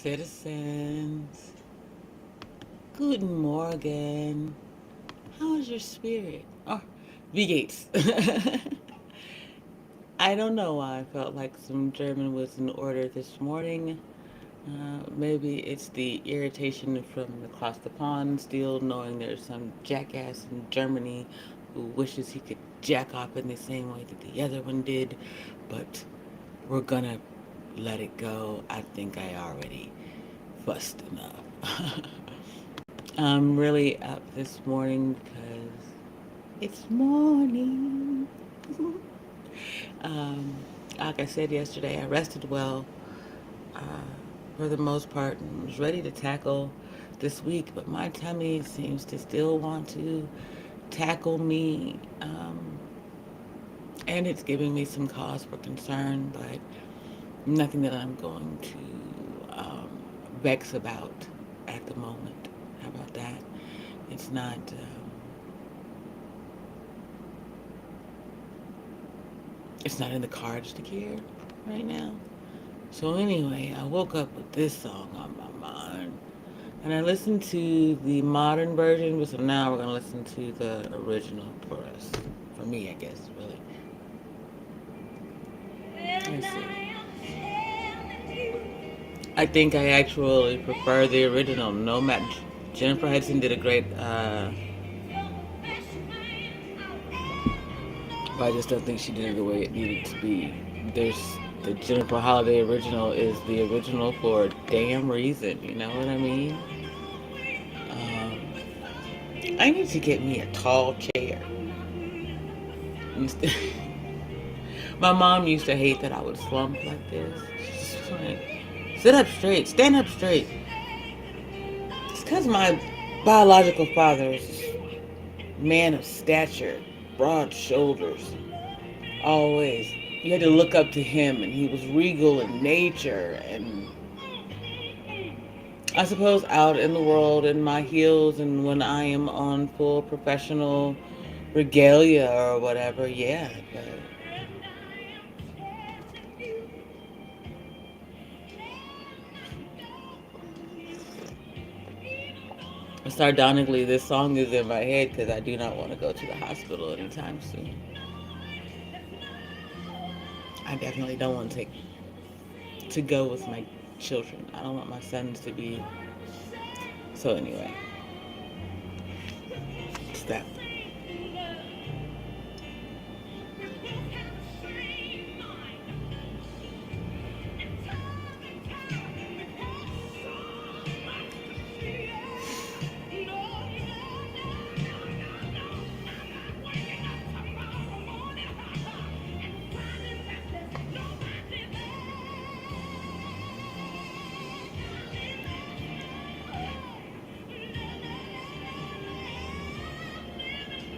citizens. Guten Morgen. How is your spirit? Oh, V Gates. I don't know why I felt like some German was in order this morning. Maybe it's the irritation from across the pond still knowing there's some jackass in Germany who wishes he could jack off in the same way that the other one did, but we're gonna let it go. I think I already fussed enough. I'm really up this morning because it's morning. um, like I said yesterday, I rested well uh, for the most part and was ready to tackle this week, but my tummy seems to still want to tackle me. And it's giving me some cause for concern, but nothing that I'm going to vex about at the moment. How about that? It's not. It's not in the cards to care right now. So anyway, I woke up with this song on my mind, and I listened to the modern version. But so now we're gonna listen to the original for us. For me, I guess, really. Let's see. I think I actually prefer the original. No, Matt Jennifer Hudson did a great. But I just don't think she did it the way it needed to be. There's the Jennifer Holiday original is the original for a damn reason. You know what I mean? Um, I need to get me a tall chair. My mom used to hate that I would slump like this. She's like, sit up straight, stand up straight. It's because my biological father is a man of stature, broad shoulders, always. You had to look up to him, and he was regal in nature. And I suppose out in the world in my heels, and when I am on full professional regalia or whatever, yeah. But sardonically, this song is in my head because I do not want to go to the hospital anytime soon. I definitely don't want to take to go with my children. I don't want my sons to be. So anyway, it's that.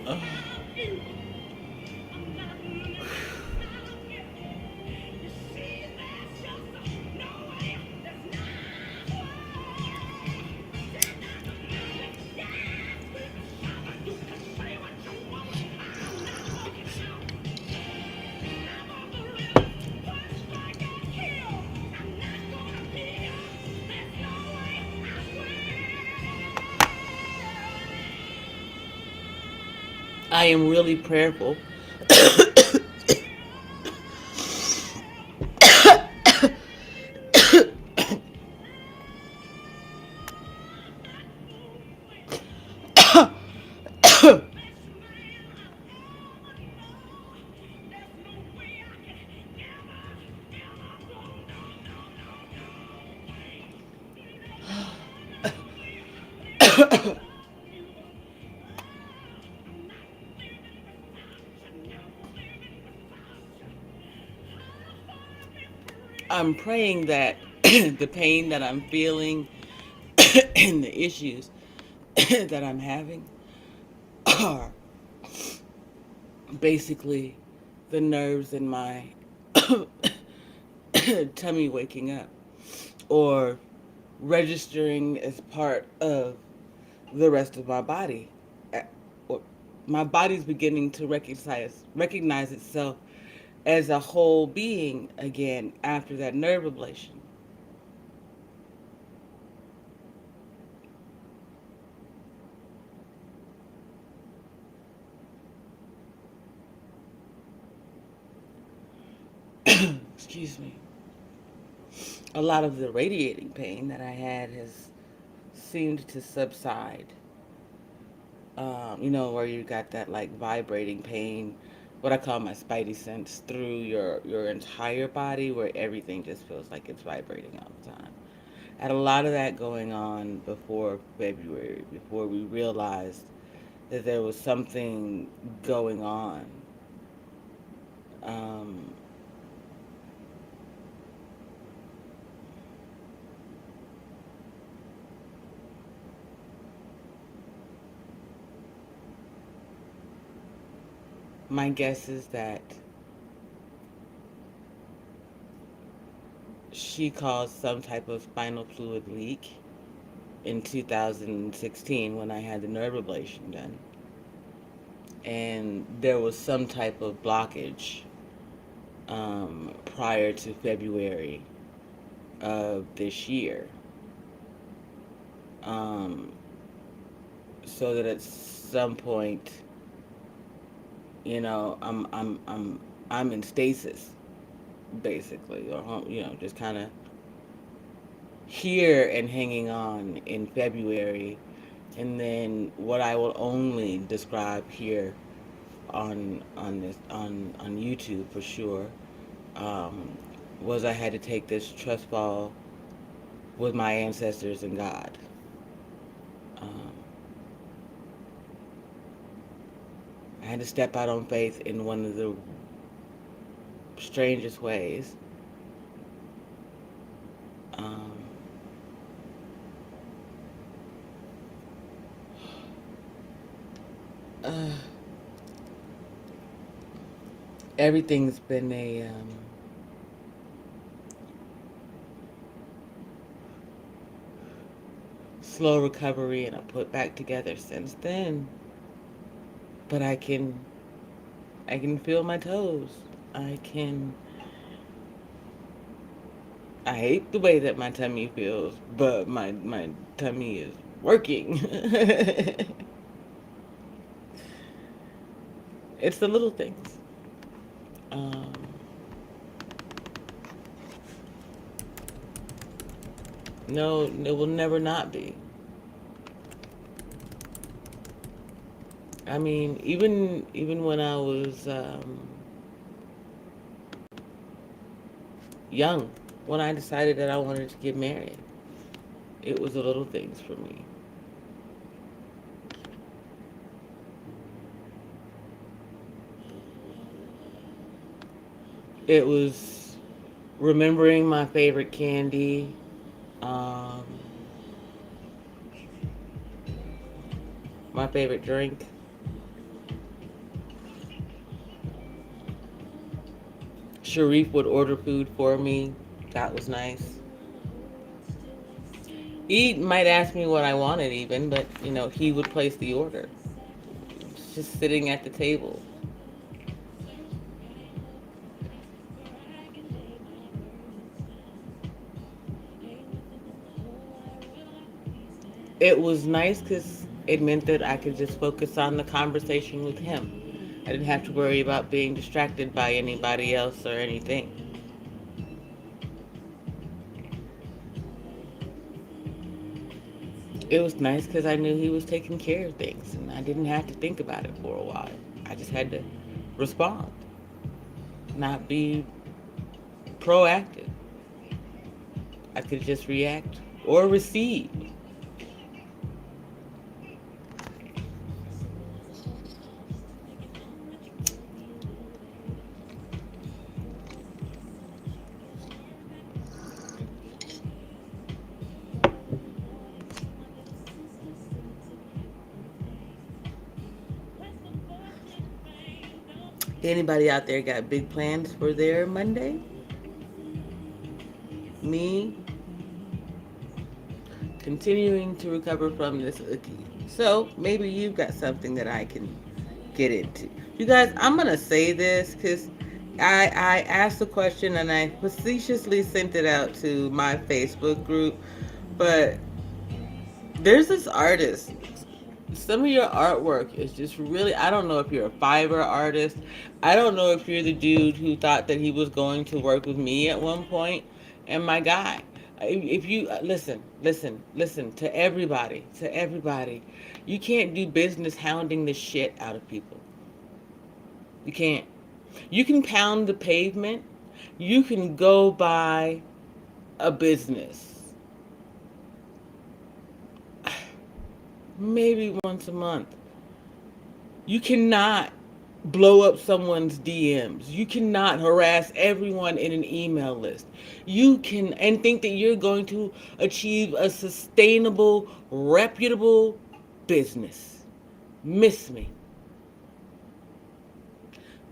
Ugh. I am really prayerful. I'm praying that the pain that I'm feeling and the issues that I'm having are basically the nerves in my tummy waking up or registering as part of the rest of my body. Uh, My body's beginning to recognize itself as a whole being again after that nerve ablation. excuse me, a lot of the radiating pain that I had has seemed to subside. Where you got that like vibrating pain, what I call my spidey sense through your entire body, where everything just feels like it's vibrating all the time. I had a lot of that going on before February, before we realized that there was something going on. Um, my guess is that she caused some type of spinal fluid leak in 2016 when I had the nerve ablation done. And there was some type of blockage prior to February of this year. Um, so that at some point, I'm in stasis, basically, or just kind of here and hanging on in February, and then what I will only describe here on YouTube for sure, um, was I had to take this trust fall with my ancestors and God. Um, I had to step out on faith in one of the strangest ways. Um, uh, Everything's been a slow recovery and a put back together since then. But I can feel my toes. I can I hate the way that my tummy feels, but my tummy is working. It's the little things. Um, no, it will never not be. I mean, even when I was young, when I decided that I wanted to get married, it was the little things for me. It was remembering my favorite candy, um, my favorite drink. Sharif would order food for me. That was nice. He might ask me what I wanted even, but he would place the order. Just sitting at the table. It was nice because it meant that I could just focus on the conversation with him. I didn't have to worry about being distracted by anybody else or anything. It was nice because I knew he was taking care of things and I didn't have to think about it for a while. I just had to respond, not be proactive. I could just react or receive. Anybody out there got big plans for their Monday? Me, continuing to recover from this ookie. So maybe you've got something that I can get into. You guys, I'm going to say this because I asked the question and I facetiously sent it out to my Facebook group. But there's this artist some of your artwork is just really, I don't know if you're a Fiverr artist. I don't know if you're the dude who thought that he was going to work with me at one point. And my guy, if you listen to everybody, you can't do business hounding the shit out of people. You can't. You can pound the pavement. You can go by a business maybe once a month. You cannot blow up someone's DMs. You cannot harass everyone in an email list. You can and think that you're going to achieve a sustainable, reputable business. Miss me.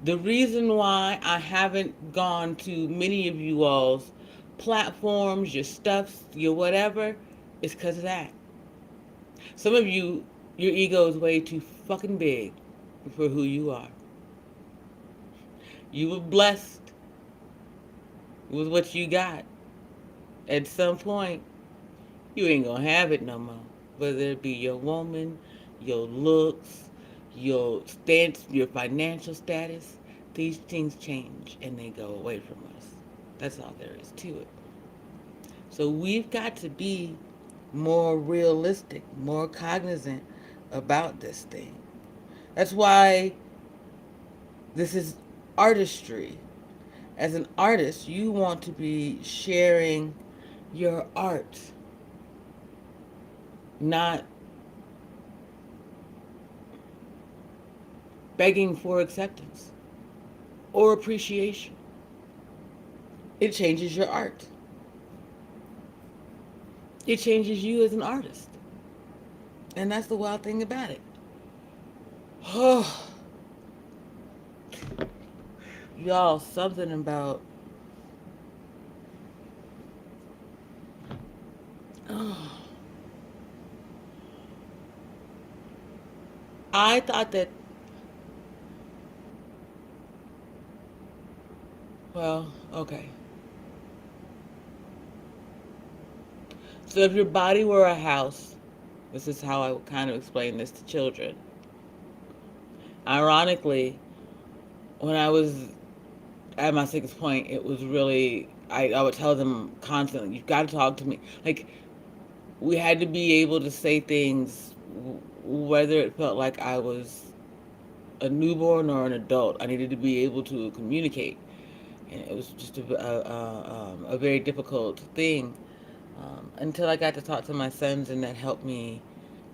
The reason why I haven't gone to many of you all's platforms, your stuffs, your whatever, is because of that. Some of you, your ego is way too fucking big for who you are. You were blessed with what you got. At some point, you ain't gonna have it no more. Whether it be your woman, your looks, your stance, your financial status, these things change and they go away from us. That's all there is to it. So we've got to be more realistic, more cognizant about this thing. That's why this is artistry. As an artist, you want to be sharing your art, not begging for acceptance or appreciation. It changes your art. It changes you as an artist. And that's the wild thing about it. Oh, y'all, something about. Oh, I thought that. Well, okay. So if your body were a house, this is how I would kind of explain this to children. Ironically, when I was at my sickest point, it was really, I would tell them constantly, you've got to talk to me. Like, we had to be able to say things, whether it felt like I was a newborn or an adult. I needed to be able to communicate. And it was just a very difficult thing until I got to talk to my sons, and that helped me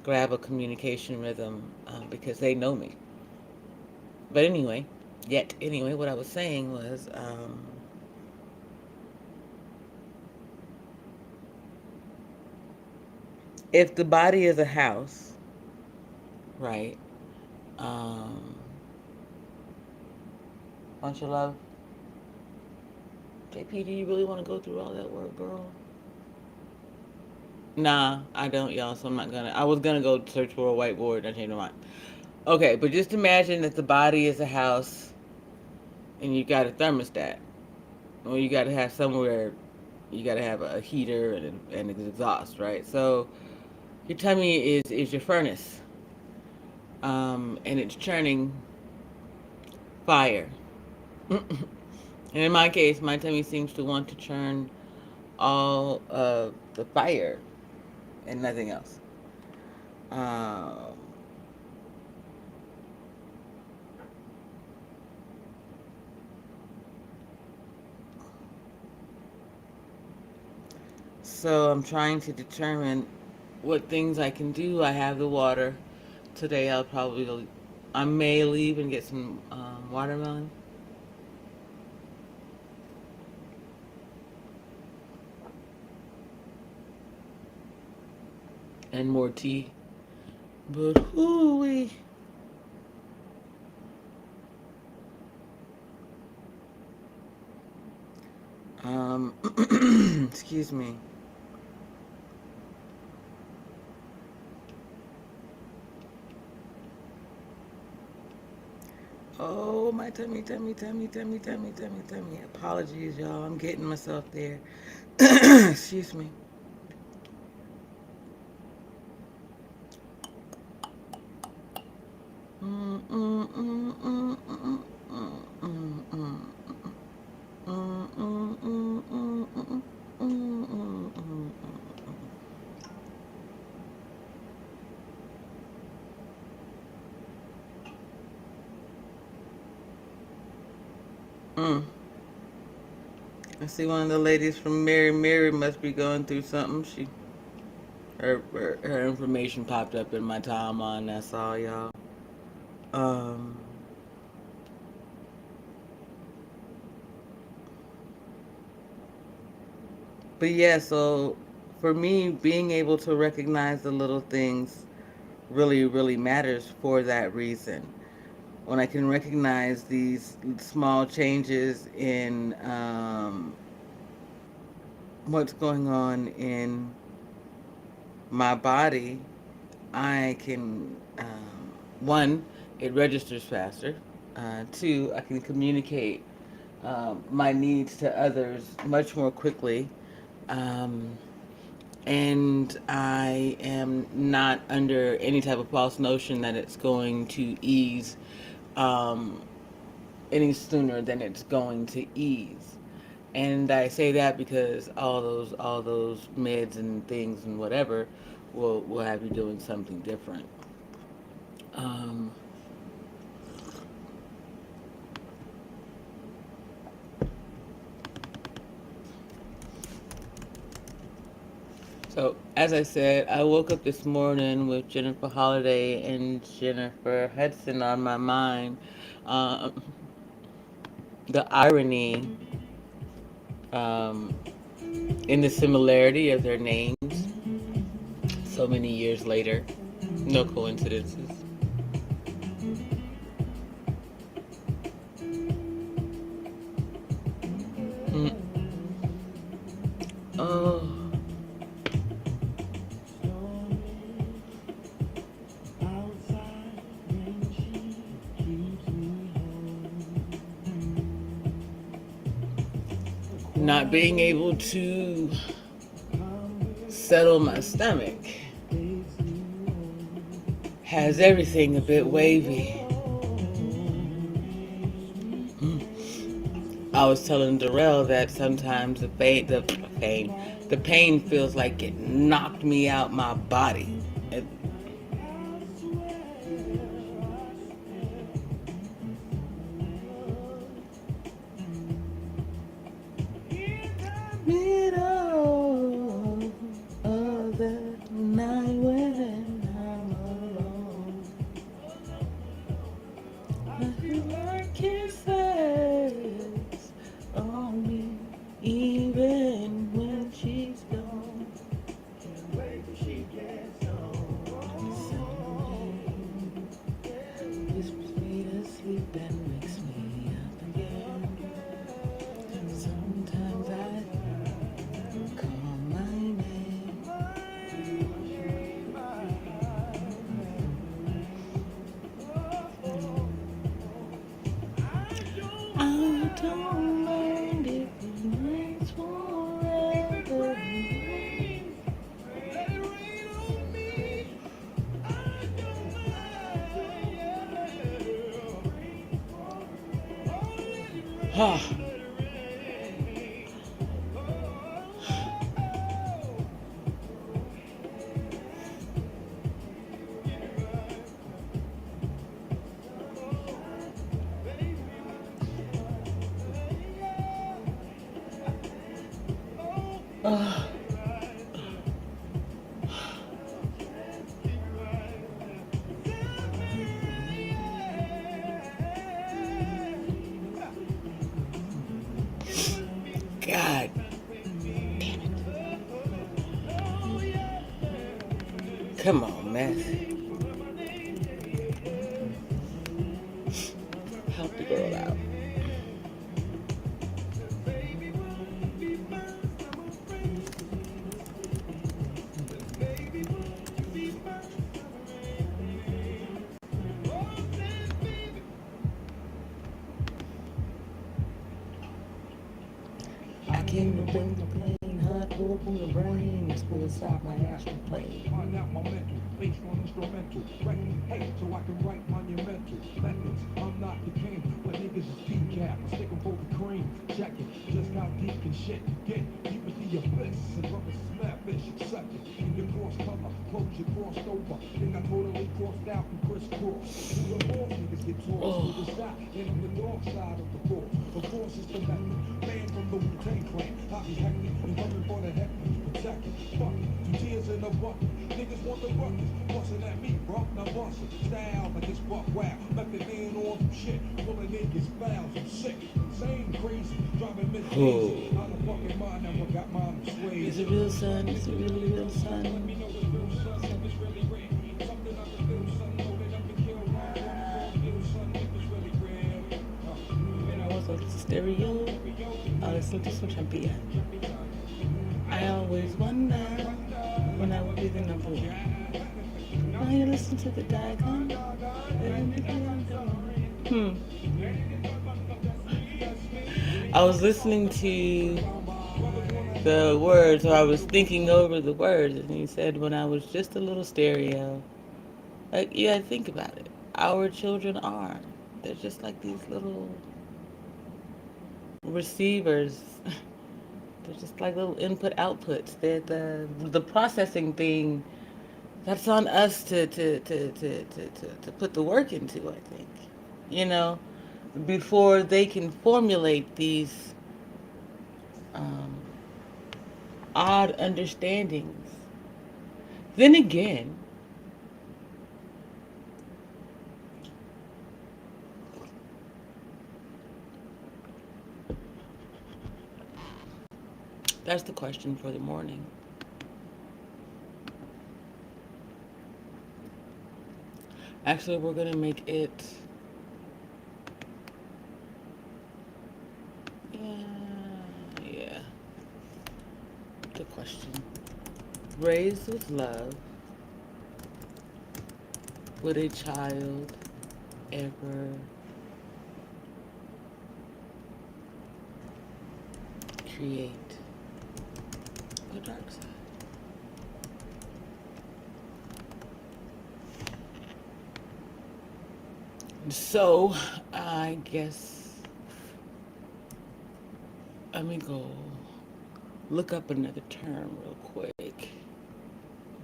grab a communication rhythm because they know me. But anyway, what I was saying was if the body is a house, right? Um, bunch of love. JP, do you really want to go through all that work, girl? Nah, I don't, y'all, so I'm not gonna. I was gonna go search for a whiteboard and I changed my mind. Okay, but just imagine that the body is a house and you got a thermostat. Well, you got to have somewhere, you got to have a heater and an exhaust, right? So your tummy is your furnace, and it's churning fire. And in my case, my tummy seems to want to churn all of the fire and nothing else. Um, so I'm trying to determine what things I can do. I have the water. Today I may leave and get some watermelon and more tea. But hooey. Um, excuse me. Oh, my tummy. Apologies, y'all. I'm getting myself there. Excuse me. I see one of the ladies from Mary Mary must be going through something. Her information popped up in my timeline. That's all, y'all. Um, but yeah, so for me, being able to recognize the little things really, really matters for that reason. When I can recognize these small changes in what's going on in my body, I can, one, it registers faster. Two, I can communicate my needs to others much more quickly. Um, and I am not under any type of false notion that it's going to ease um, any sooner than it's going to ease. And I say that because all those meds and things and whatever will have you doing something different. Um, so as I said, I woke up this morning with Jennifer Holliday and Jennifer Hudson on my mind. Um, the irony um, in the similarity of their names so many years later. No coincidences. Mm. Oh, not being able to settle my stomach has everything a bit wavy. I was telling Darrell that sometimes the pain feels like it knocked me out my body. It, middle of the night when I'm alone, I feel like kisses on me, even when she's gone. Can't wait till she gets home. Whispers me to sleep and wakes me up again. Sometimes I call my name. I don't mind if it rains forever. Ah. Ah. God damn it. Come on, man. Help the girl out. I came to bring the plain hot walk on the brain, split inside my astral plane. Find out my mental, based on instrumental. Record, hey, so I can write monumental methods. I'm not the king, but niggas is decaf. I stick 'em for the cream. Check it, just how deep can shit get? Deep into your bliss, and brothers snap fish, accept it. In your cross color, clothes you crossed over. Think I totally crossed out and crisscross. Through the walls, niggas get tossed to the side. And on the dark side of the force. Of course, it's the method. Man from the Wu-Tang Clan. I be hectic and coming for the heck. Protect it. Fuck it. 2 tears in a bucket. Niggas want the ruckus. Bustin' at me, bro. Now bust it. Style like it's buck wow. Method man on some shit. Pulling niggas fouls. I'm sick. Same crazy. Driving Miss Daisy. Out of fucking mind. Never got mine swayed. Is it real, son? Is it really real, son? Let me know it's real, son. If it's really real. Something I can feel, son. Loaded up and kill. Feel, son. If it's really real. I was on stereo. I listened to some champion. I always wonder when I would be the number one. Now you listen to the diagram. I was listening to the words, or I was thinking over the words, and he said, when I was just a little stereo. Like, you gotta think about it. Our children are. They're just like these little receivers. They're just like little input outputs. They're the processing thing. That's on us to put the work into, I think. You know, before they can formulate these um, odd understandings. Then again, that's the question for the morning. Actually, we're going to make it. Yeah. The question. Raised with love, would a child ever create a dark side? So, I guess let me go look up another term real quick.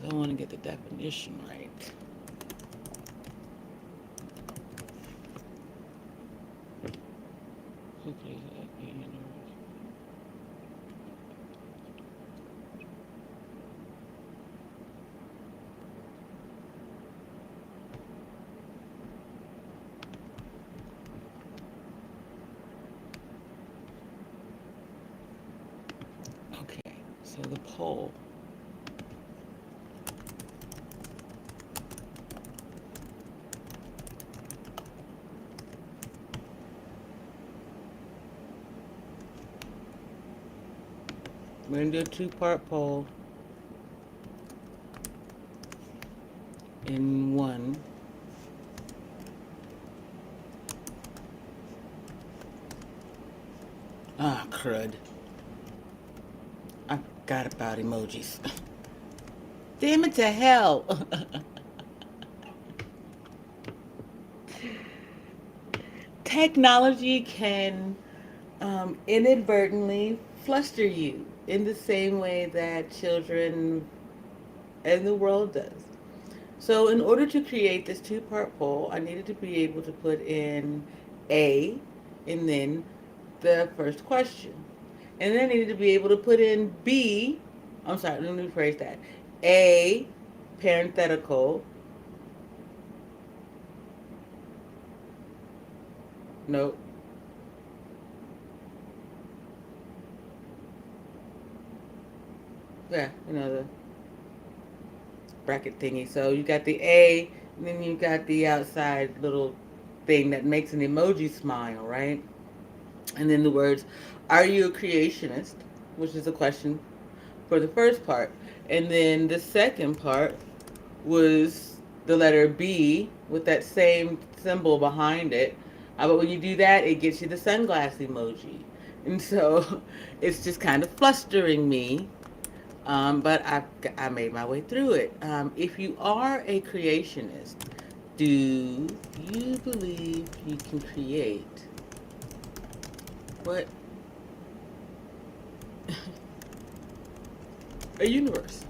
I want to get the definition right. Okay. Okay, so the poll. We're going to do a two-part poll in one. Ah, crud. I forgot about emojis. Damn it to hell. Technology can inadvertently fluster you in the same way that children and the world does. So, in order to create this two-part poll, I needed to be able to put in A and then the first question. And then I needed to be able to put in B. I'm sorry, let me rephrase that. A, parenthetical. Nope. Yeah, the bracket thingy. So you got the A, and then you got the outside little thing that makes an emoji smile, right? And then the words, are you a creationist? Which is a question for the first part. And then the second part was the letter B with that same symbol behind it. But when you do that, it gets you the sunglass emoji. And so it's just kind of flustering me But I made my way through it. If you are a creationist, do you believe you can create what a universe?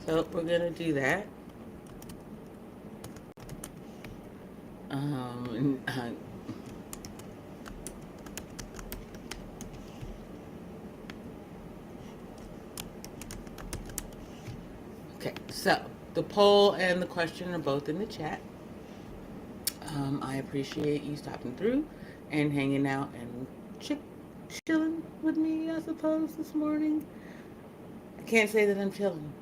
So we're gonna do that. Um, okay, so the poll and the question are both in the chat. I appreciate you stopping through and hanging out and chilling with me, I suppose, this morning. I can't say that I'm chilling.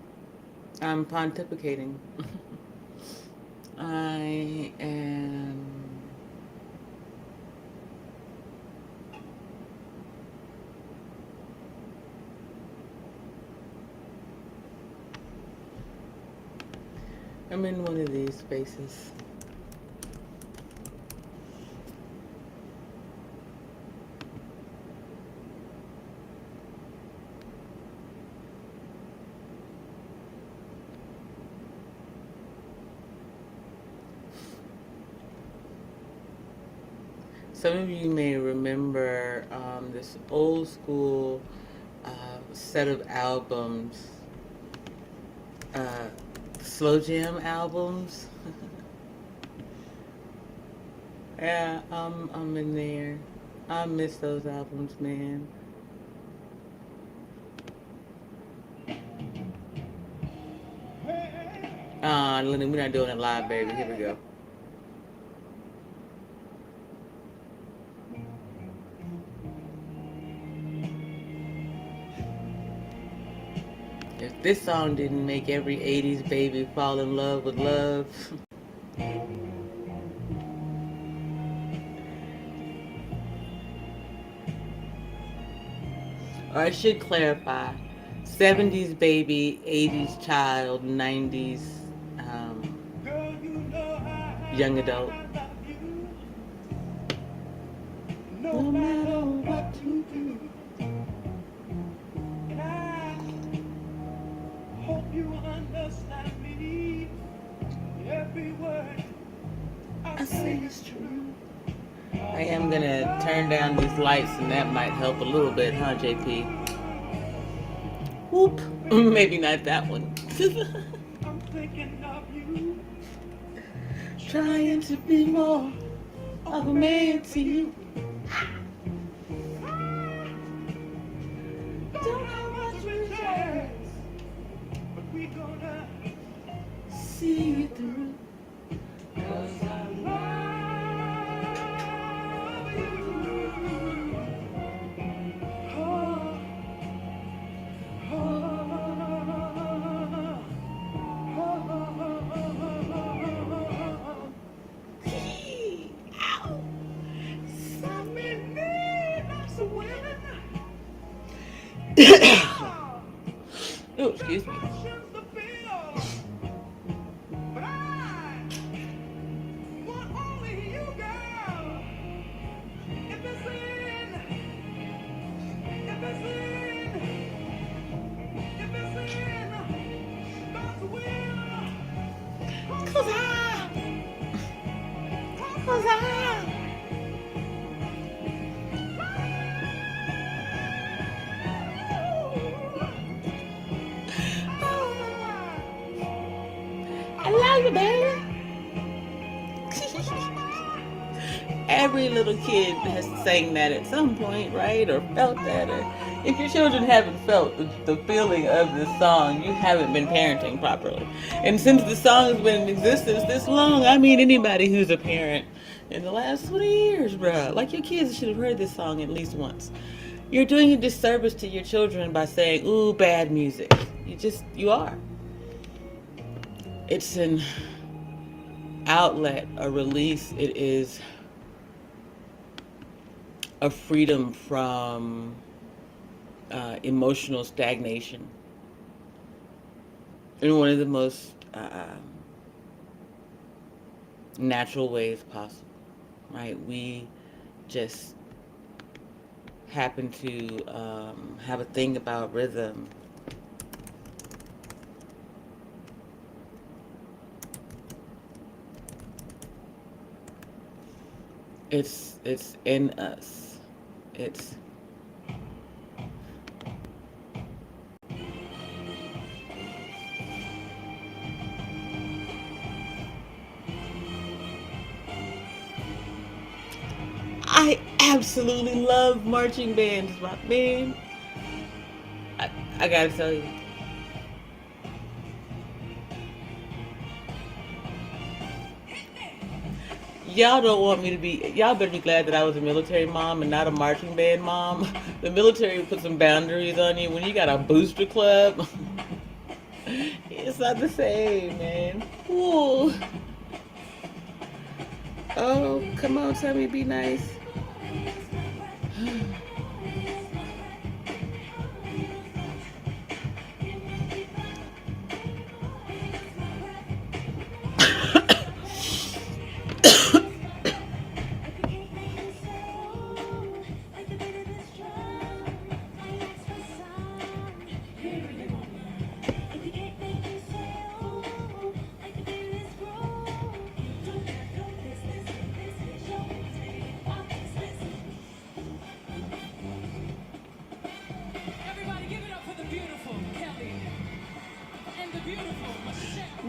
I'm pontificating. I am. I'm in one of these spaces. Some of you may remember this old school set of albums, uh, slow jam albums. Yeah, I'm in there. I miss those albums, man. Lenny, we're not doing it live, baby. Here we go. If this song didn't make every 80s baby fall in love with love. Or I should clarify, 70s baby, 80s child, 90s young adult. No matter what you do. And I hope you understand me. Every word I say is true. I am gonna turn down these lights and that might help a little bit, huh, JP? Whoop. Maybe not that one. I'm thinking of you. Trying to be more of a man to you. Don't have much returns, but we gonna see it through. 'Cause I love you. Oh, oh, oh, ow. Some men need some women. Oh, excuse me. But I want only you, girl. If it's in, if it's in, if it's in God's will. 'Cause I love you, baby. Every little kid has sang that at some point, right? Or felt that. Or if your children haven't felt the feeling of this song, you haven't been parenting properly. And since the song has been in existence this long, I mean anybody who's a parent in the last 20 years, bruh. Like your kids should have heard this song at least once. You're doing a disservice to your children by saying, ooh, bad music. You are. It's an outlet, a release. It is a freedom from emotional stagnation. And one of the most natural way as possible, right? We just happen to have a thing about rhythm. It's in us. It's I absolutely love marching bands, my man. I, I gotta tell you, y'all don't want me to be. Y'all better be glad that I was a military mom and not a marching band mom. The military put some boundaries on you. When you got a booster club, it's not the same, man. Ooh. Oh, come on, tell me, be nice.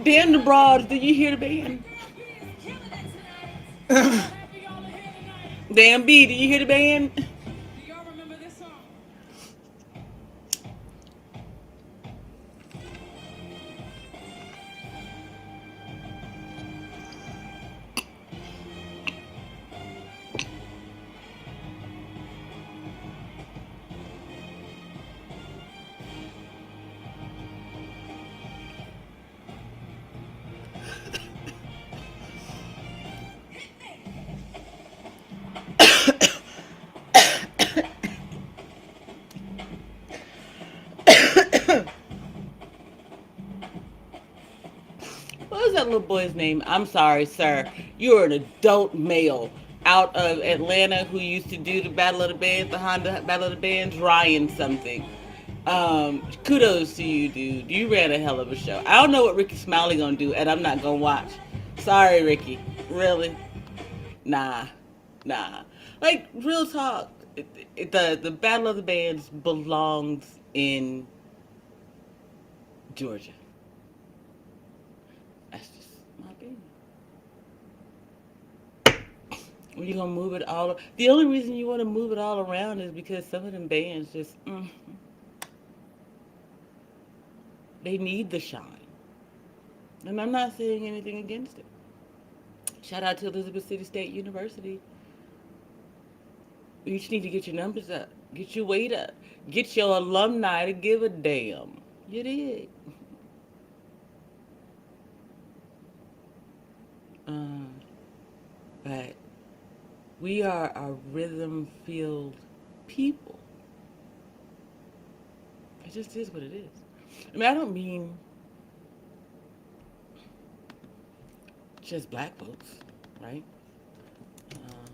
Damn the broads, did you hear the band? Damn B, did you hear the band? What was that little boy's name? I'm sorry, sir. You're an adult male out of Atlanta who used to do the Battle of the Bands, the Honda Battle of the Bands, Ryan something. Kudos to you, dude. You ran a hell of a show. I don't know what Ricky Smiley gonna do, and I'm not gonna watch. Sorry, Ricky. Really? Nah, nah. Like real talk. The Battle of the Bands belongs in Georgia. That's just my opinion. When you gonna move it all? The only reason you want to move it all around is because some of them bands just they need the shine, and I'm not saying anything against it. Shout out to Elizabeth City State University. You just need to get your numbers up, get your weight up, get your alumni to give a damn. You did. Uh, but we are a rhythm-filled people. It just is what it is. I mean, I don't mean just black folks, right? Uh,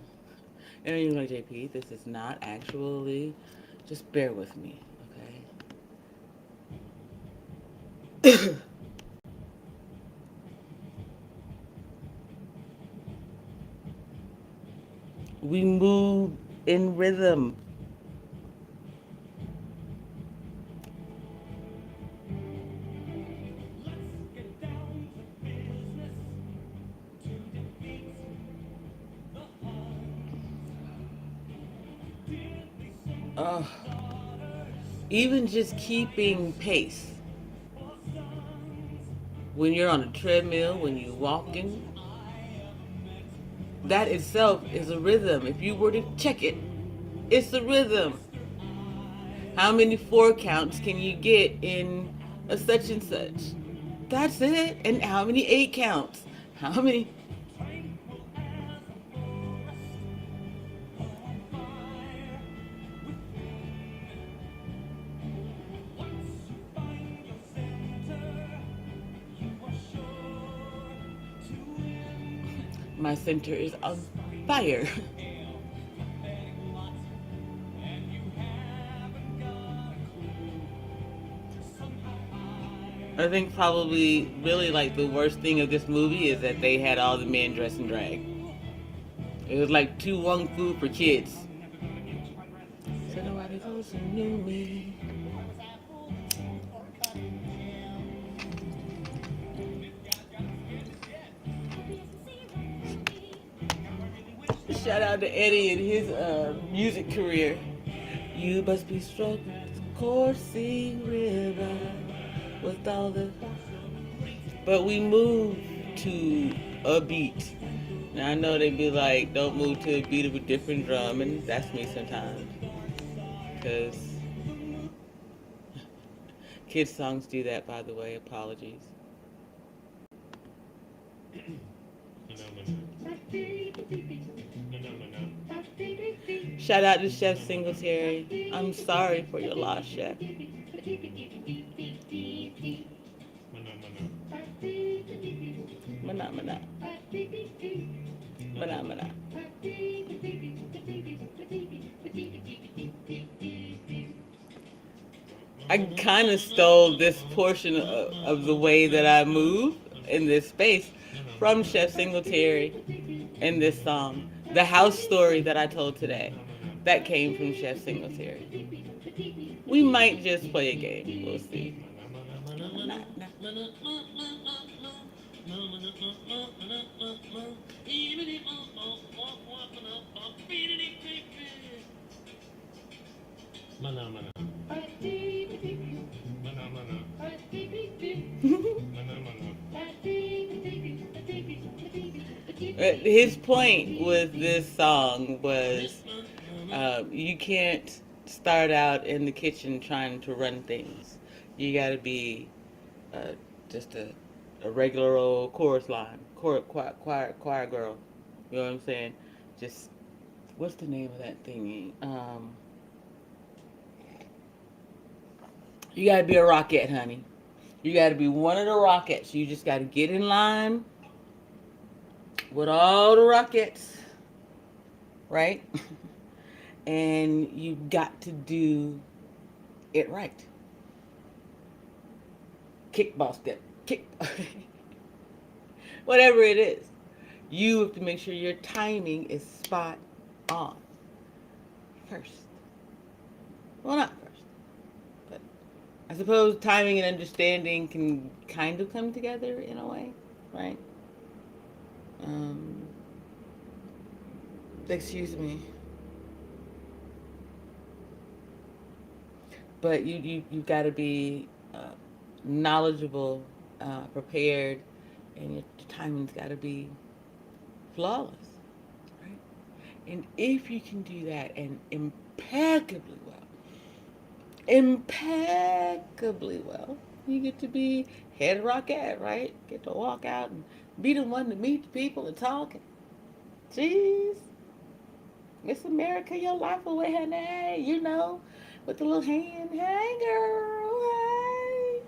and you know, JP, this is not actually. Just bear with me, okay? We move in rhythm. Uh, Even just keeping pace. When you're on a treadmill, when you're walking, that itself is a rhythm. If you were to check it, it's a rhythm. How many four counts can you get in a such and such? That's it. And how many eight counts? How many? My center is on fire. I think probably really like the worst thing of this movie is that they had all the men dressed in drag. It was like too wung fu for kids. So nobody goes who knew me. Shout out to Eddie and his music career. You must be struck with Coursey River with all the. But we moved to a beat. Now I know they'd be like, don't move to a beat of a different drum, and that's me sometimes. Because kids' songs do that, by the way. Apologies. Shout out to Chef Singletary. I'm sorry for your loss, Chef. Mana mana. Mana mana. I kind of stole this portion of the way that I move in this space from Chef Singletary in this song. The house story that I told today, that came from Chef Singletary. We might just play a game. We'll see. His point with this song was you can't start out in the kitchen trying to run things. You got to be just a regular old chorus line, choir girl. You know what I'm saying? Just what's the name of that thingy? You got to be a rocket, honey. You got to be one of the rockets. You just got to get in line with all the rockets, right? And you got to do it right. Kickball step, kick, whatever it is. You have to make sure your timing is spot on first. Well, not first, but I suppose timing and understanding can kind of come together in a way, right? Excuse me. But you got to be knowledgeable, prepared, and your timing's got to be flawless, right? And if you can do that and impeccably well, you get to be head rockette, right? Get to walk out and be the one to meet the people and talk. Jeez, Miss America, your life away, honey. You know, with the little hand. Hey, girl. Hey.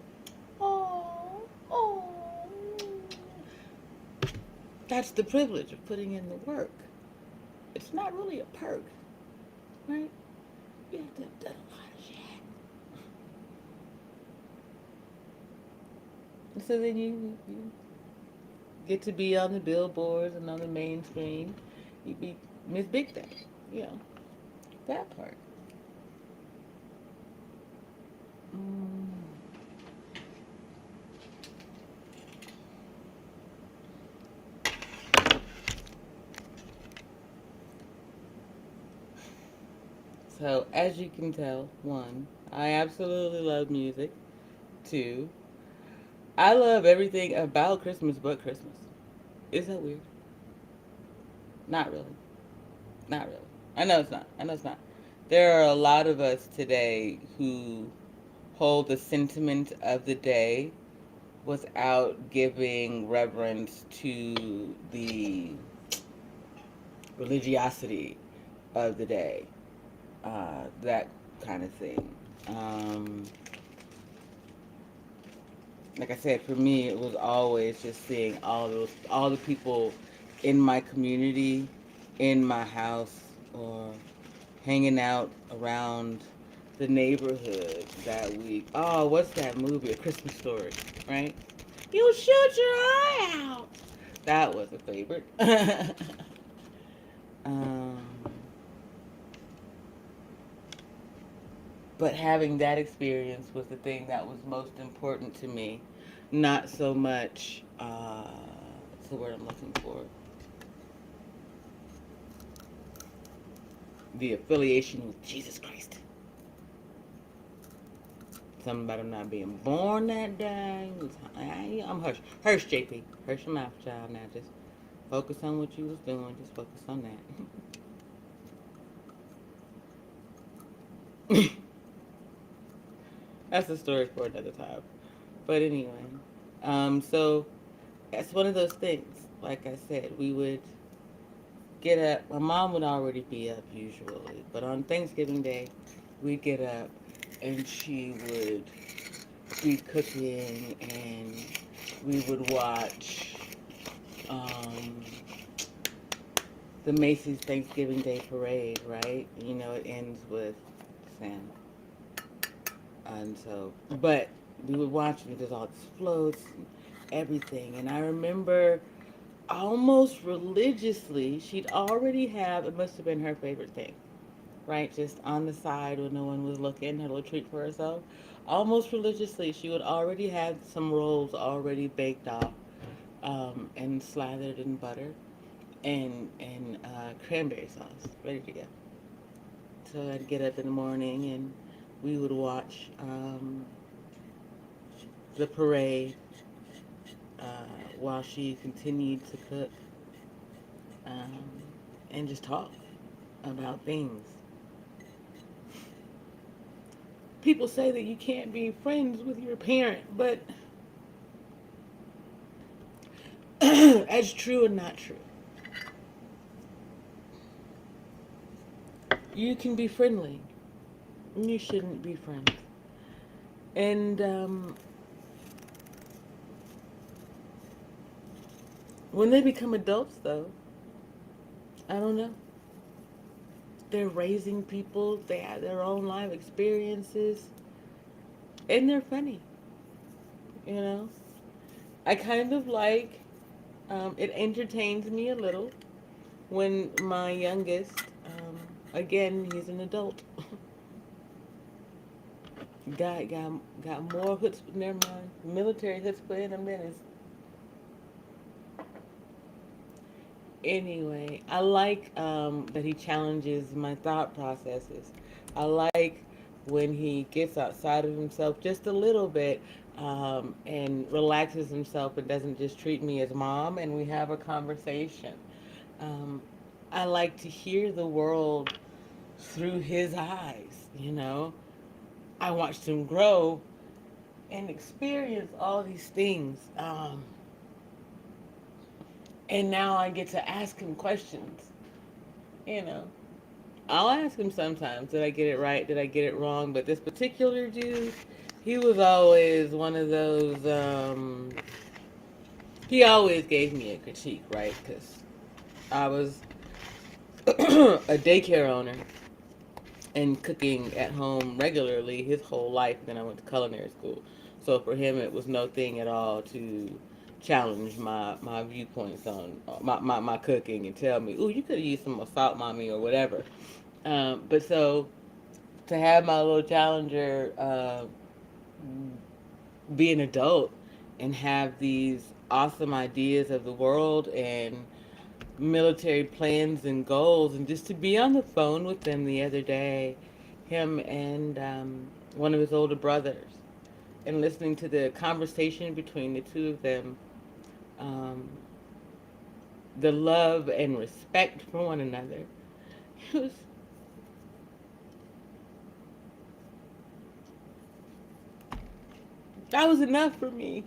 Oh, oh. That's the privilege of putting in the work. It's not really a perk, right? You have to have done a lot of shit. And so then you get to be on the billboards and on the main screen. You be Miss Big Thing, you know, that part. So, as you can tell, one, I absolutely love music. Two, I love everything about Christmas but Christmas. Is that weird? Not really. Not really. I know it's not. I know it's not. There are a lot of us today who hold the sentiment of the day without giving reverence to the religiosity of the day. That kind of thing. Like I said, for me, it was always just seeing all the people in my community, in my house, or hanging out around the neighborhood that week. Oh, what's that movie? A Christmas Story, right? You shoot your eye out. That was a favorite. um, but having that experience was the thing that was most important to me. Not so much, what's the word I'm looking for? The affiliation with Jesus Christ. Something about him not being born that day. I'm Hirsch. Hirsch, JP. Hirsch your mouth, child. Now just focus on what you was doing. Just focus on that. That's a story for another time. But anyway, so that's one of those things. Like I said, we would get up. My mom would already be up usually, but on Thanksgiving Day, we'd get up and she would be cooking, and we would watch um, the Macy's Thanksgiving Day Parade, right? You know, it ends with Santa. And so, but we would watch it, there's all these floats and everything. And I remember almost religiously, she'd already have, it must have been her favorite thing, right? Just on the side when no one was looking, her little treat for herself. Almost religiously, she would already have some rolls already baked off, and slathered in butter and cranberry sauce, ready to go. So I'd get up in the morning and we would watch the parade while she continued to cook, um, and just talk about things. People say that you can't be friends with your parent, but that's true and not true. You can be friendly. You shouldn't be friends. And when they become adults, though, I don't know. They're raising people. They have their own life experiences, and they're funny. You know, I kind of like. It entertains me a little when my youngest, again, he's an adult, got more chutzpah, never mind, military chutzpah in him than his. Anyway, I like that he challenges my thought processes. I like when he gets outside of himself just a little bit, and relaxes himself and doesn't just treat me as mom, and we have a conversation. Um, I like to hear the world through his eyes, you know. I watched him grow and experience all these things. And now I get to ask him questions, you know. I'll ask him sometimes, did I get it right? Did I get it wrong? But this particular dude, he was always one of those, he always gave me a critique, right? Because I was a daycare owner and cooking at home regularly his whole life. Then I went to culinary school. So for him, it was no thing at all to challenge my viewpoints on my cooking and tell me, ooh, you could have used some more salt, mommy, or whatever. But so to have my little challenger be an adult and have these awesome ideas of the world and military plans and goals, and just to be on the phone with them the other day, him and one of his older brothers, and listening to the conversation between the two of them, um, the love and respect for one another. It was, that was enough for me.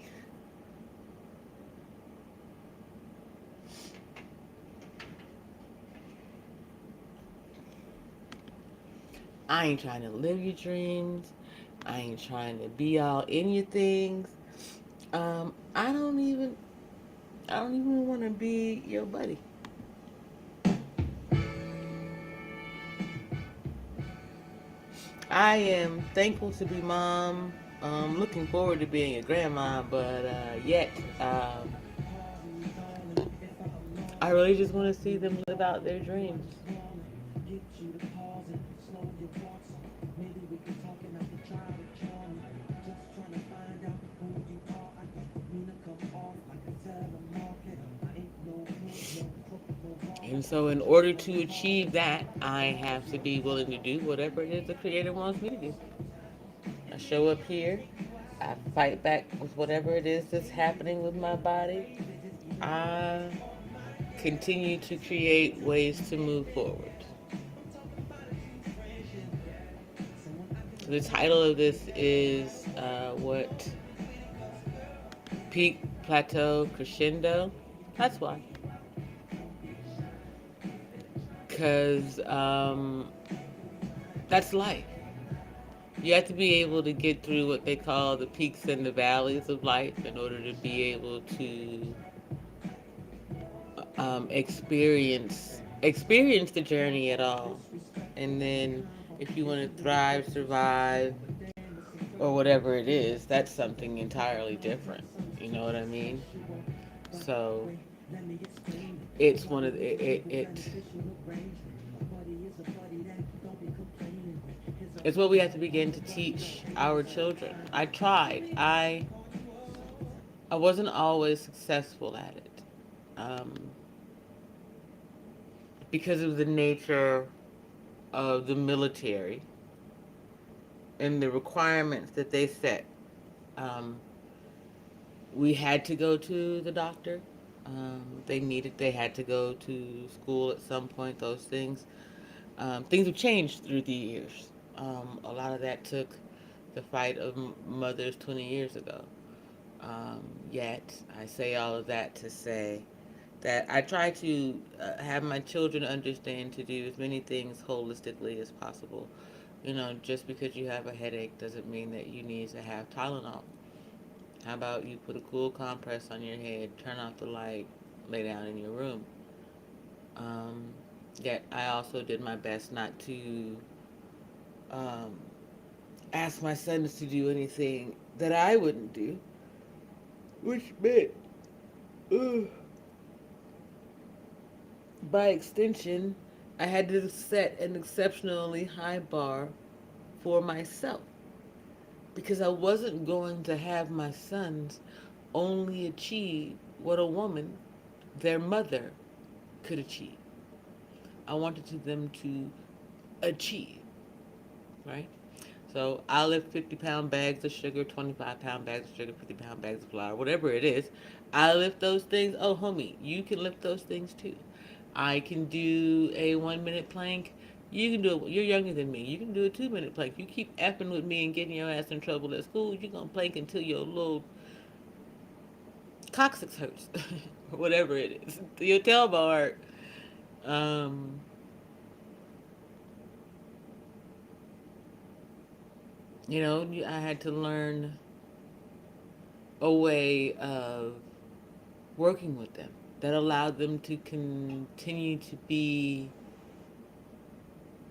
I ain't trying to live your dreams. I ain't trying to be all in your things. I don't even. I don't even want to be your buddy. I am thankful to be mom. Looking forward to being a grandma, but yet I really just want to see them live out their dreams. And so, in order to achieve that, I have to be willing to do whatever it is the Creator wants me to do. I show up here, I fight back with whatever it is that's happening with my body. I continue to create ways to move forward. So the title of this is what peak, plateau, crescendo. That's why. Because that's life. You have to be able to get through what they call the peaks and the valleys of life in order to be able to experience the journey at all. And then if you want to thrive, survive, or whatever it is, that's something entirely different. You know what I mean? So it's one of the, it's what we have to begin to teach our children. I tried. I wasn't always successful at it, um, because of the nature of the military and the requirements that they set. Um, we had to go to the doctor. They had to go to school at some point. Those things. Things have changed through the years. A lot of that took the fight of mothers 20 years ago. Yet, I say all of that to say that I try to have my children understand to do as many things holistically as possible. You know, just because you have a headache doesn't mean that you need to have Tylenol. How about you put a cool compress on your head, turn off the light, lay down in your room? Um, Yet, I also did my best not to um, ask my sons to do anything that I wouldn't do, which meant, ugh, by extension, I had to set an exceptionally high bar for myself because I wasn't going to have my sons only achieve what a woman, their mother, could achieve. I wanted them to achieve, right? So I lift 50-pound bags of sugar, 25-pound bags of sugar, 50-pound bags of flour, whatever it is. I lift those things. Oh, homie, you can lift those things too. I can do a 1 minute plank. You can do it. You're younger than me. You can do a 2 minute plank. You keep effing with me and getting your ass in trouble at school. You're gonna plank until your little coccyx hurts, or whatever it is. Your tailbone hurt. Um, I had to learn a way of working with them that allowed them to continue to be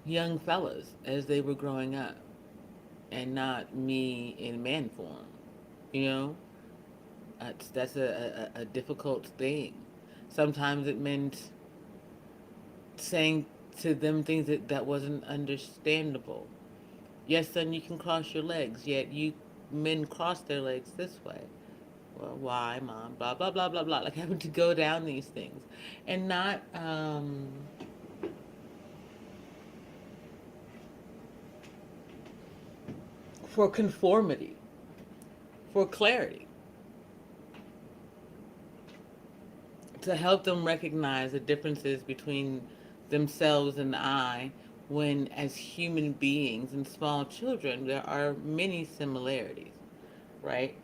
young fellas as they were growing up and not me in man form. You know, that's a difficult thing. Sometimes it meant saying to them things that wasn't understandable. Yes, son, you can cross your legs, yet you men cross their legs this way. Well, why, mom? Blah, blah, blah, blah, blah. Like having to go down these things and not for conformity, for clarity, to help them recognize the differences between themselves and I, when as human beings and small children there are many similarities, right?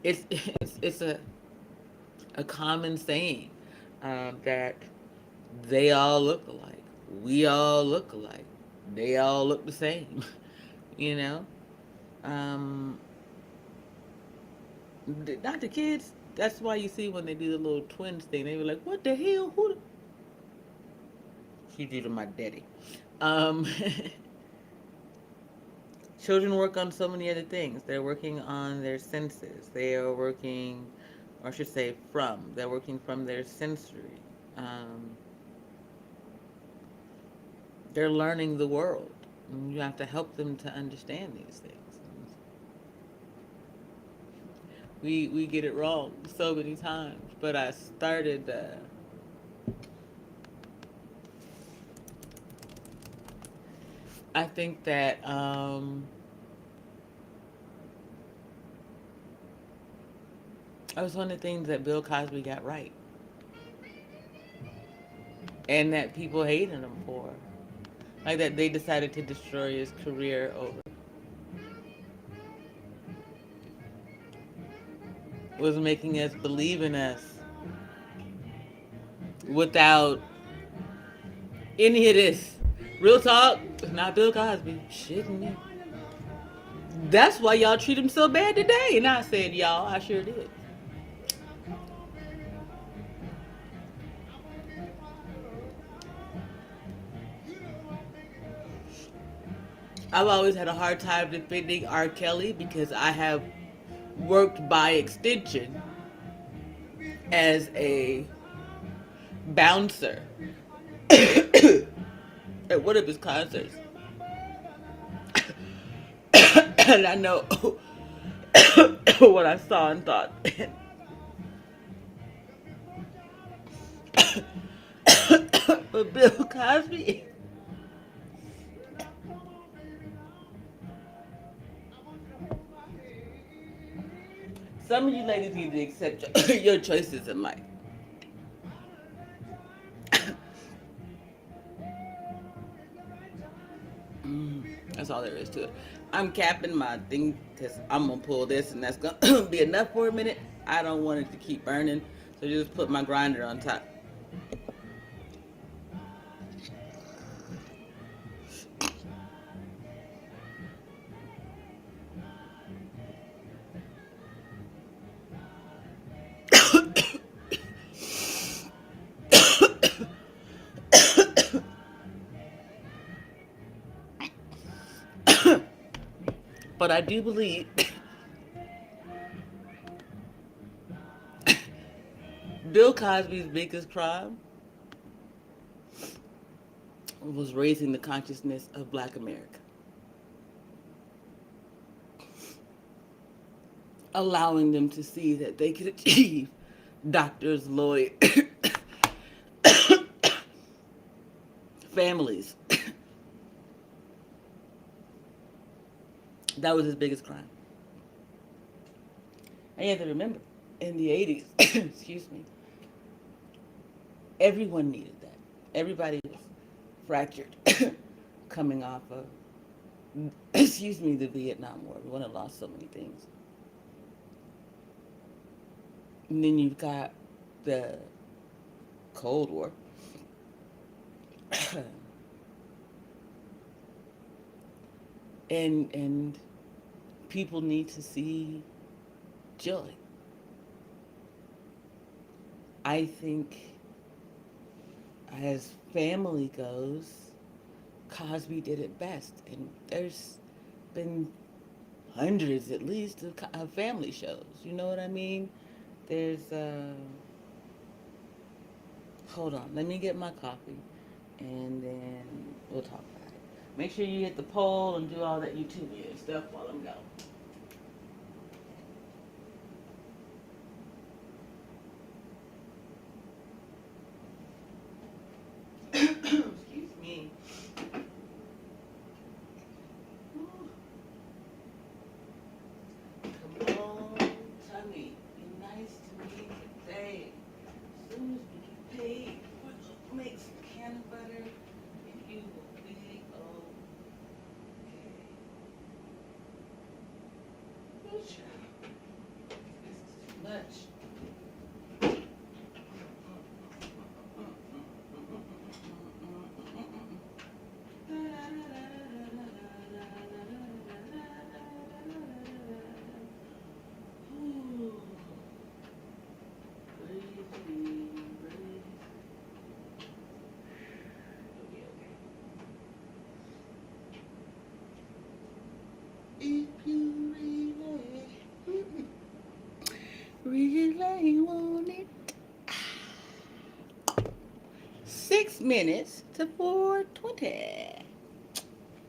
It's a common saying, that they all look alike, we all look alike, they all look the same. you know um, Not the kids. That's why you see when they do the little twins thing, they were like, "What the hell? Who?" She did to my daddy. Um, Children work on so many other things. They're working on their senses. They are working, or I should say, They're working from their sensory. Um, they're learning the world. And you have to help them to understand these things. We get it wrong so many times. But I started. I think that that was one of the things that Bill Cosby got right, and that people hated him for, like that they decided to destroy his career over, was making us believe in us without any of this. Real talk, not Bill Cosby. Shitting me. That's why y'all treat him so bad today. And I said, y'all, I sure did. I've always had a hard time defending R. Kelly because I have worked by extension as a bouncer at one of his concerts. And I know what I saw and thought. But Bill Cosby, some of you ladies need to accept your choices in life. That's all there is to it. I'm capping my thing because I'm gonna pull this, and that's gonna be enough for a minute. I don't want it to keep burning, so just put my grinder on top. But I do believe Bill Cosby's biggest crime was raising the consciousness of Black America, allowing them to see that they could achieve doctors, lawyers, families. That was his biggest crime. And you have to remember, in the 80s, excuse me, everyone needed that. Everybody was fractured coming off of, excuse me, the Vietnam War. We would have lost so many things. And then you've got the Cold War. and people need to see joy. I think as family goes, Cosby did it best. And there's been hundreds at least of family shows. You know what I mean? There's, hold on, let me get my coffee and then we'll talk about it. Make sure you hit the poll and do all that YouTube stuff while I'm gone. Excuse me. Come on, Tommy. Be nice to me today. As soon as we get paid, we'll make some can of butter and you will be okay. Good job. This is too much. minutes to 4:20.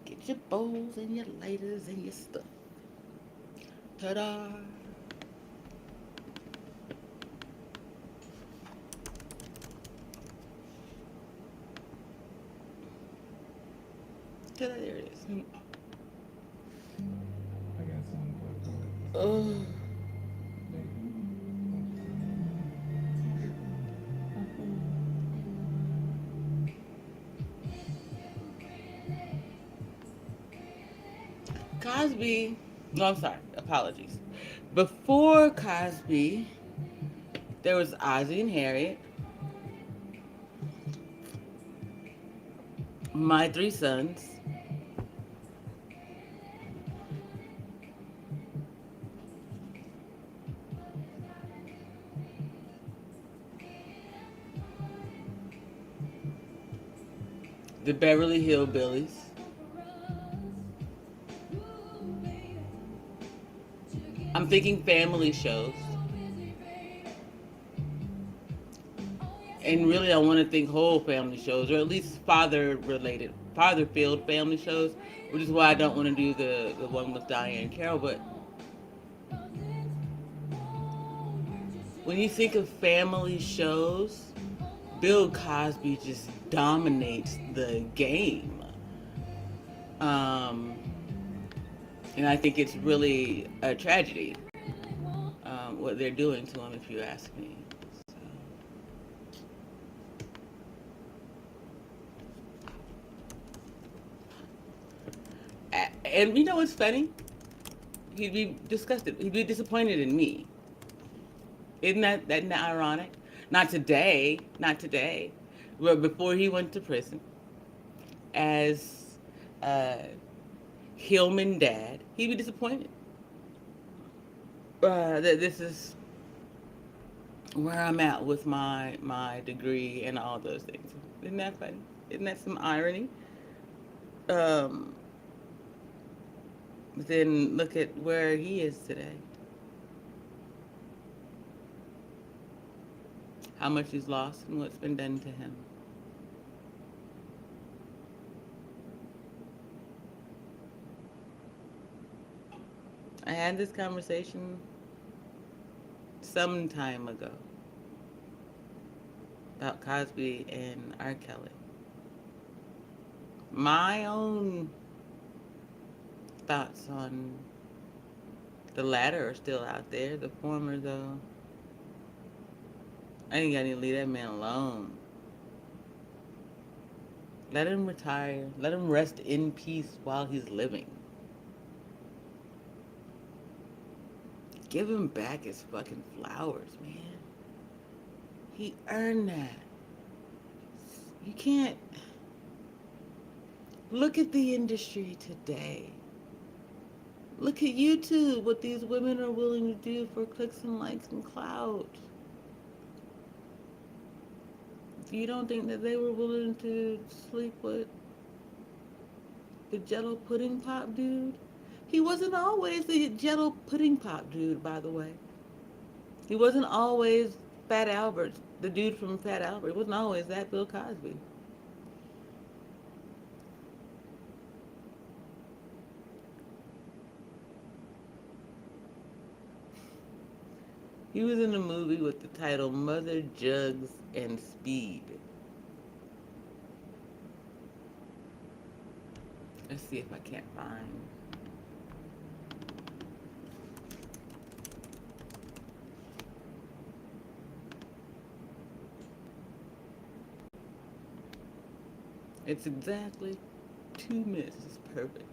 Get your bowls and your lighters and your stuff. Ta-da! Ta-da! There it is. I got something for Oh. Cosby. No, I'm sorry. Apologies. Before Cosby, there was Ozzie and Harriet, My Three Sons, the Beverly Hillbillies. I'm thinking family shows. And really, I want to think whole family shows, or at least father-related, father-filled family shows, which is why I don't want to do the one with Diane Carroll. But when you think of family shows, Bill Cosby just dominates the game. Um, and I think it's really a tragedy what they're doing to him, if you ask me. So. And you know what's funny? He'd be disgusted. He'd be disappointed in me. Isn't that ironic? Not today, not today. But before he went to prison, as uh, Hillman dad, he'd be disappointed. That this is where I'm at with my degree and all those things. Isn't that funny? Isn't that some irony? Um, but then look at where he is today. How much he's lost and what's been done to him. I had this conversation some time ago about Cosby and R. Kelly. My own thoughts on the latter are still out there. The former, though, I think I need to leave that man alone. Let him retire. Let him rest in peace while he's living. Give him back his fucking flowers, man. He earned that. You can't. Look at the industry today. Look at YouTube, what these women are willing to do for clicks and likes and clout. You don't think that they were willing to sleep with the Jello pudding pop dude? He wasn't always the Jello pudding pop dude, by the way. He wasn't always Fat Albert, the dude from Fat Albert. It wasn't always that Bill Cosby. He was in a movie with the title Mother Jugs and Speed. Let's see if I can't find. It's exactly 2 minutes. It's perfect.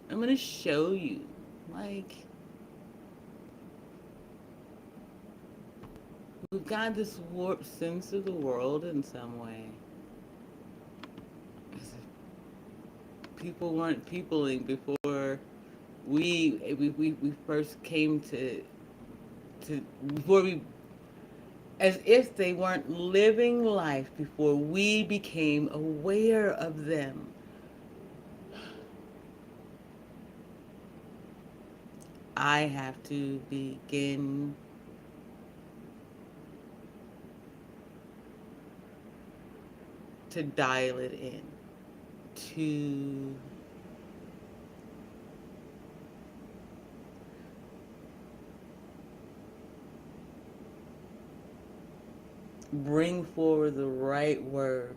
I'm gonna show you, like, we've got this warped sense of the world in some way. People weren't peopling before we first came to before we, as if they weren't living life before we became aware of them. I have to begin to dial it in, to bring forward the right word.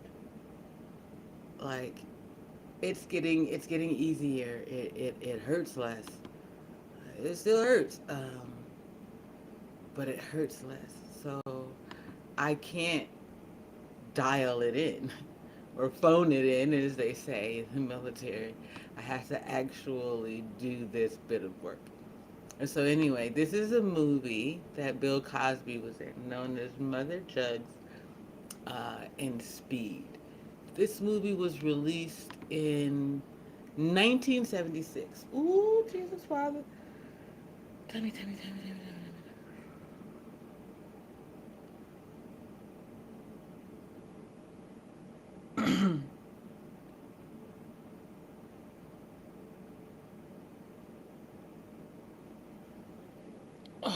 Like, it's getting easier. It hurts less. It still hurts, but it hurts less. So I can't dial it in or phone it in, as they say in the military. I have to actually do this bit of work. And so anyway, this is a movie that Bill Cosby was in, known as Mother Jugs and Speed. This movie was released in 1976. Ooh, Jesus Father. Tell me, tell me, tell me, tell me, tell me. All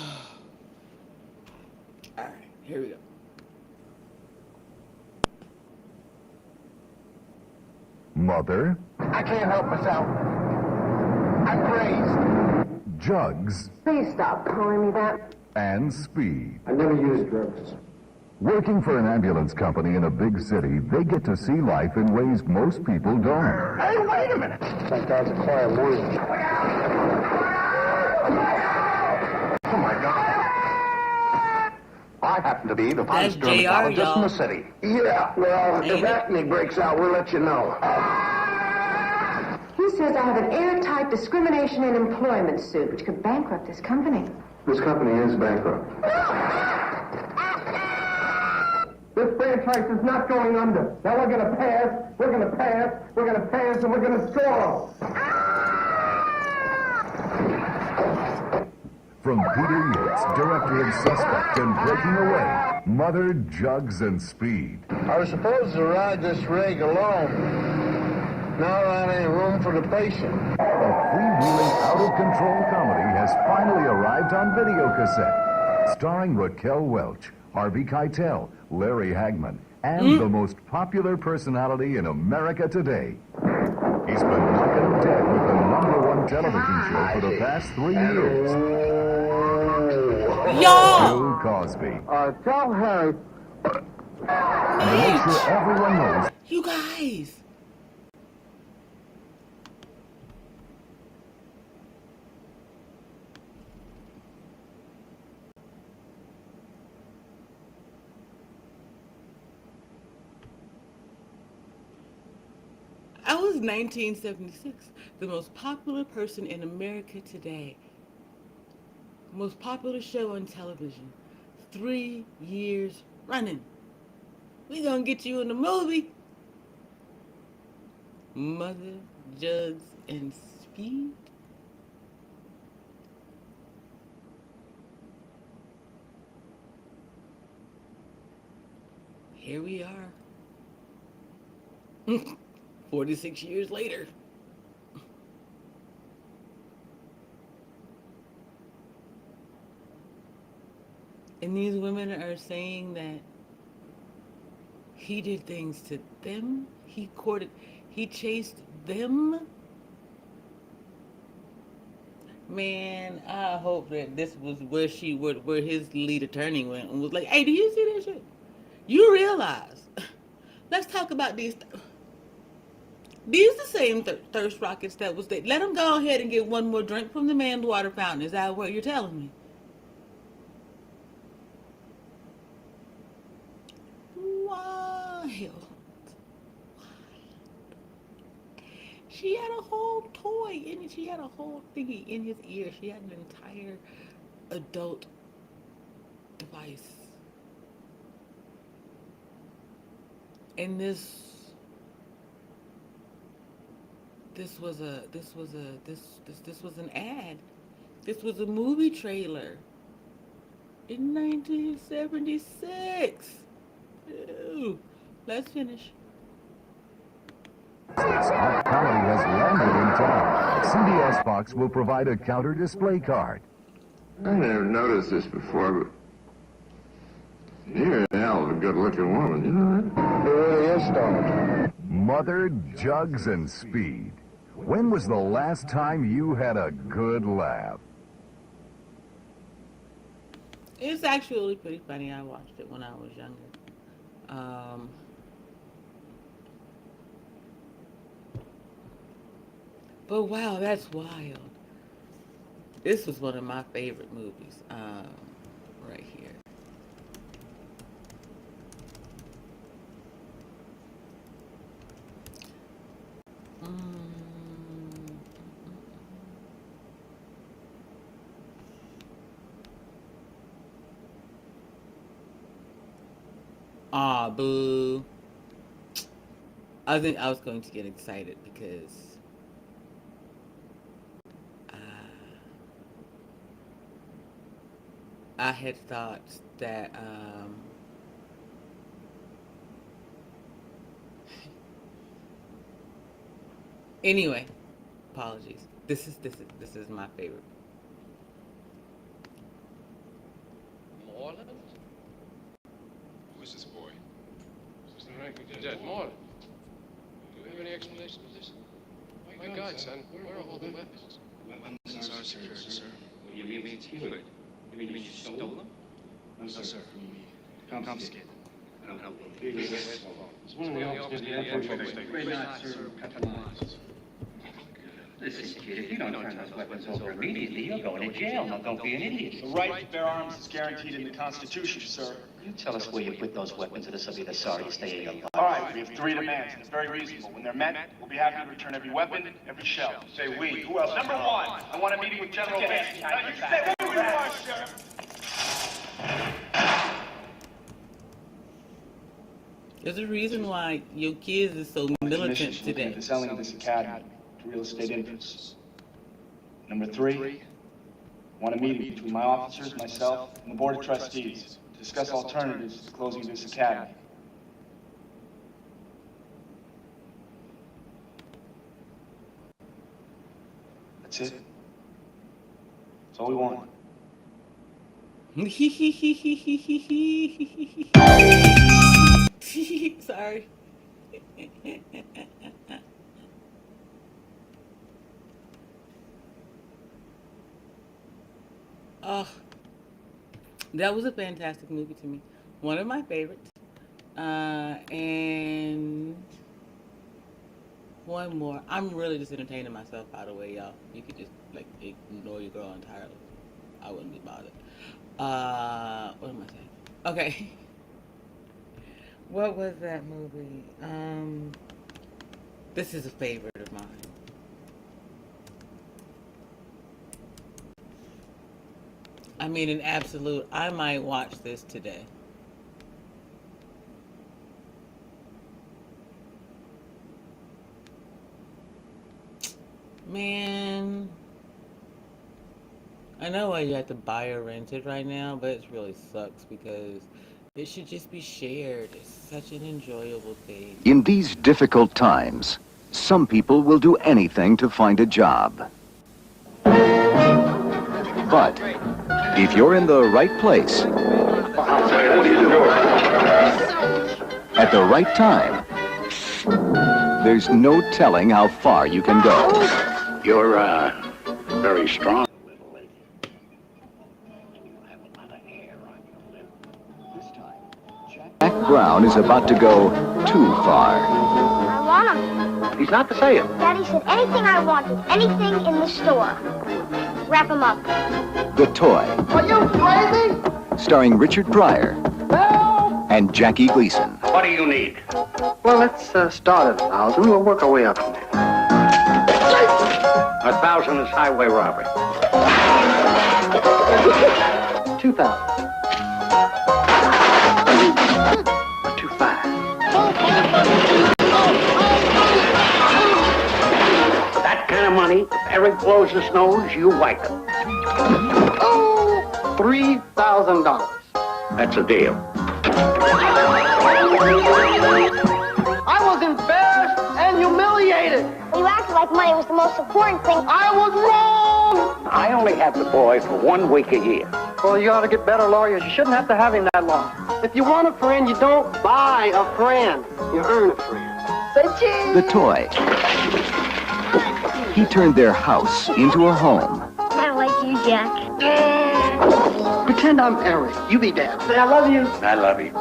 right, here we go. Mother. I can't help myself. I'm crazed. Jugs. Please stop calling me that. And Speed. I never used drugs. Working for an ambulance company in a big city, they get to see life in ways most people don't. Hey, wait a minute. Thank God's a quiet word. Oh, my God. I happen to be the finest That's JR, dermatologist in the y'all. city. Yeah, well, Ain't if it? acne breaks out, we'll let you know. He says I have an airtight discrimination in employment suit, which could bankrupt this company. This company is bankrupt. This franchise is not going under. Now we're going to pass, we're going to pass, we're going to pass, and we're going to score. From Peter Yates, director of Suspect and Breaking Away, Mother, Jugs, and Speed. I was supposed to ride this rig alone. Now there ain't room for the patient. A freewheeling, out-of-control comedy has finally arrived on video cassette. Starring Raquel Welch, Harvey Keitel, Larry Hagman, and the most popular personality in America today. He's been knocking them dead with the #1 television show for the past 3 years. Y'all! Bill Cosby. Tell Harry. And to make sure everyone knows, You guys! I was 1976, the most popular person in America today. Most popular show on television. 3 years running. We gonna get you in the movie. Mother, Jugs, and Speed. Here we are. 46 years later. And these women are saying that he did things to them. He chased them. Man, I hope that this was where his lead attorney went and was like, "Hey, do you see that shit? You realize? Let's talk about these. These the same thirst rockets that was there. Let them go ahead and get one more drink from the man's water fountain. Is that what you're telling me?" Wild. She had a whole toy in it. She had a whole thingy in his ear. She had an entire adult device. And this was an ad. This was a movie trailer in 1976. Ew. Let's finish. Since hot comedy has landed in town, CBS Fox will provide a counter display card. I never noticed this before, but You're a hell of a good-looking woman, you know that? It really is, Stoned. Mother, Jugs, and Speed. When was the last time you had a good laugh? It's actually pretty funny. I watched it when I was younger. But wow, that's wild. This was one of my favorite movies. Right here. Ah, boo. I think I was going to get excited because I had thought that anyway, apologies. This is my favorite. Moreland? Who is this boy? This is the ranking cadet, Moreland. Do you have any explanation for this? My God, son, where are all the weapons? Weapons are security, sir. What do you mean secured? You mean you stole them? No, sir. We confiscated them. I don't help them. It's one of the officers in the infantry. Very nice, sir. Cut the lines. Listen, kid, if you don't turn those weapons over immediately, you're going to jail. Now, don't be an idiot. The right to bear arms is guaranteed in the Constitution, sir. You tell us where you put those weapons, and this will be the sorriest day of your life. All right, we have 3 demands, and it's very reasonable. When they're met, we'll be happy to return every weapon, every shell. Say we. Who else? Number 1, I want a meeting with General Vance. Now, you can say who you are, sir. There's a reason why your kids are so militant today. The selling of this academy to real estate interests. Number 3, I want a meeting between my officers, myself, and the Board of Trustees to discuss alternatives to closing this academy. That's it. That's all we want. Sorry. Oh, that was a fantastic movie to me. One of my favorites. And one more. I'm really just entertaining myself, by the way, y'all. You could just like ignore your girl entirely. I wouldn't be bothered. What am I saying? Okay. What was that movie? This is a favorite of mine. I mean, an absolute, I might watch this today. Man, I know why you have to buy or rent it right now, but it really sucks because it should just be shared. It's such an enjoyable thing. In these difficult times, some people will do anything to find a job. But if you're in the right place, at the right time, there's no telling how far you can go. You're, very strong. Jack Brown is about to go too far. I want him. He's not to say it. Daddy said anything I wanted, anything in the store. Wrap him up. The Toy. Are you crazy? Starring Richard Pryor and Jackie Gleason. What do you need? Well, let's start at 1,000. We'll work our way up from there. 1,000 is highway robbery. 2,000. 2,500. That kind of money, if Eric blows his nose, you wipe it. $3,000. That's a deal. I was embarrassed and humiliated. You acted like money was the most important thing. I was wrong. I only have the boy for 1 week a year. Well, you ought to get better lawyers. You shouldn't have to have him that long. If you want a friend, you don't buy a friend. You earn a friend. Say cheese! The toy. He turned their house into a home. I like you, Jack. Pretend I'm Eric. You be Dad. Say, I love you. I love you.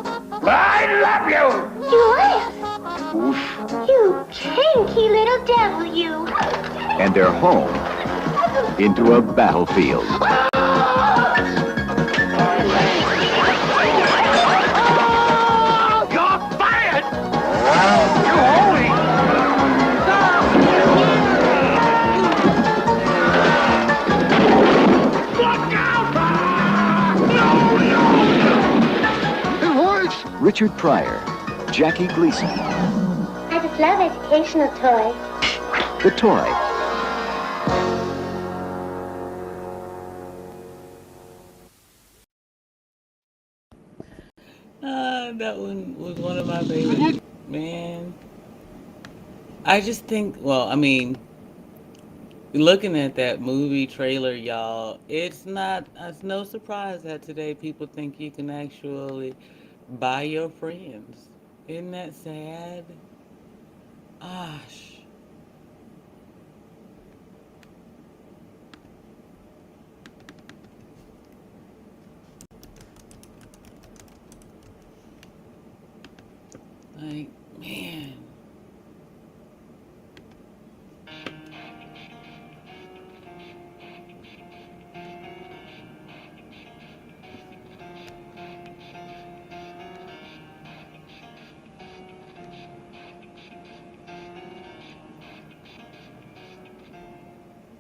I love you! You laugh. Oof. You kinky little devil, you. And their home into a battlefield. You're fired! You holy! Look out! No! Richard Pryor, Jackie Gleason. I just love educational toys. The toy. That one was one of my favorites. Man. I just think, well, I mean, looking at that movie trailer, y'all, it's no surprise that today people think you can actually buy your friends. Isn't that sad? Gosh. Like, man.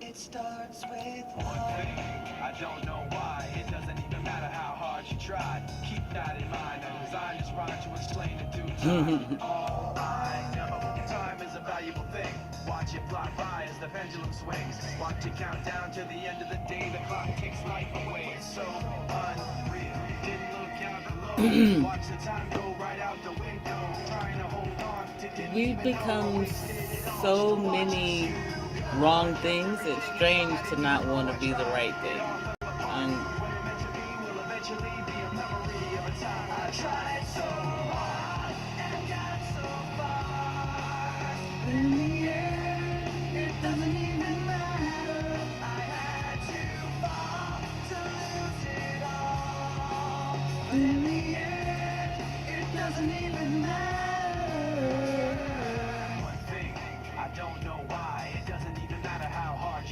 It starts with one thing. I don't know why. It doesn't even matter how hard you try. Keep that in mind. I designed this rhyme to explain it through time. All I know, time is a valuable thing. Watch it fly by as the pendulum swings. Watch it count down to the end of the day. The clock takes life away. It's so unreal. Didn't look out below. Watch the time go right out the window. Trying to hold on to We've become so many wrong things. It's strange to not want to be the right thing.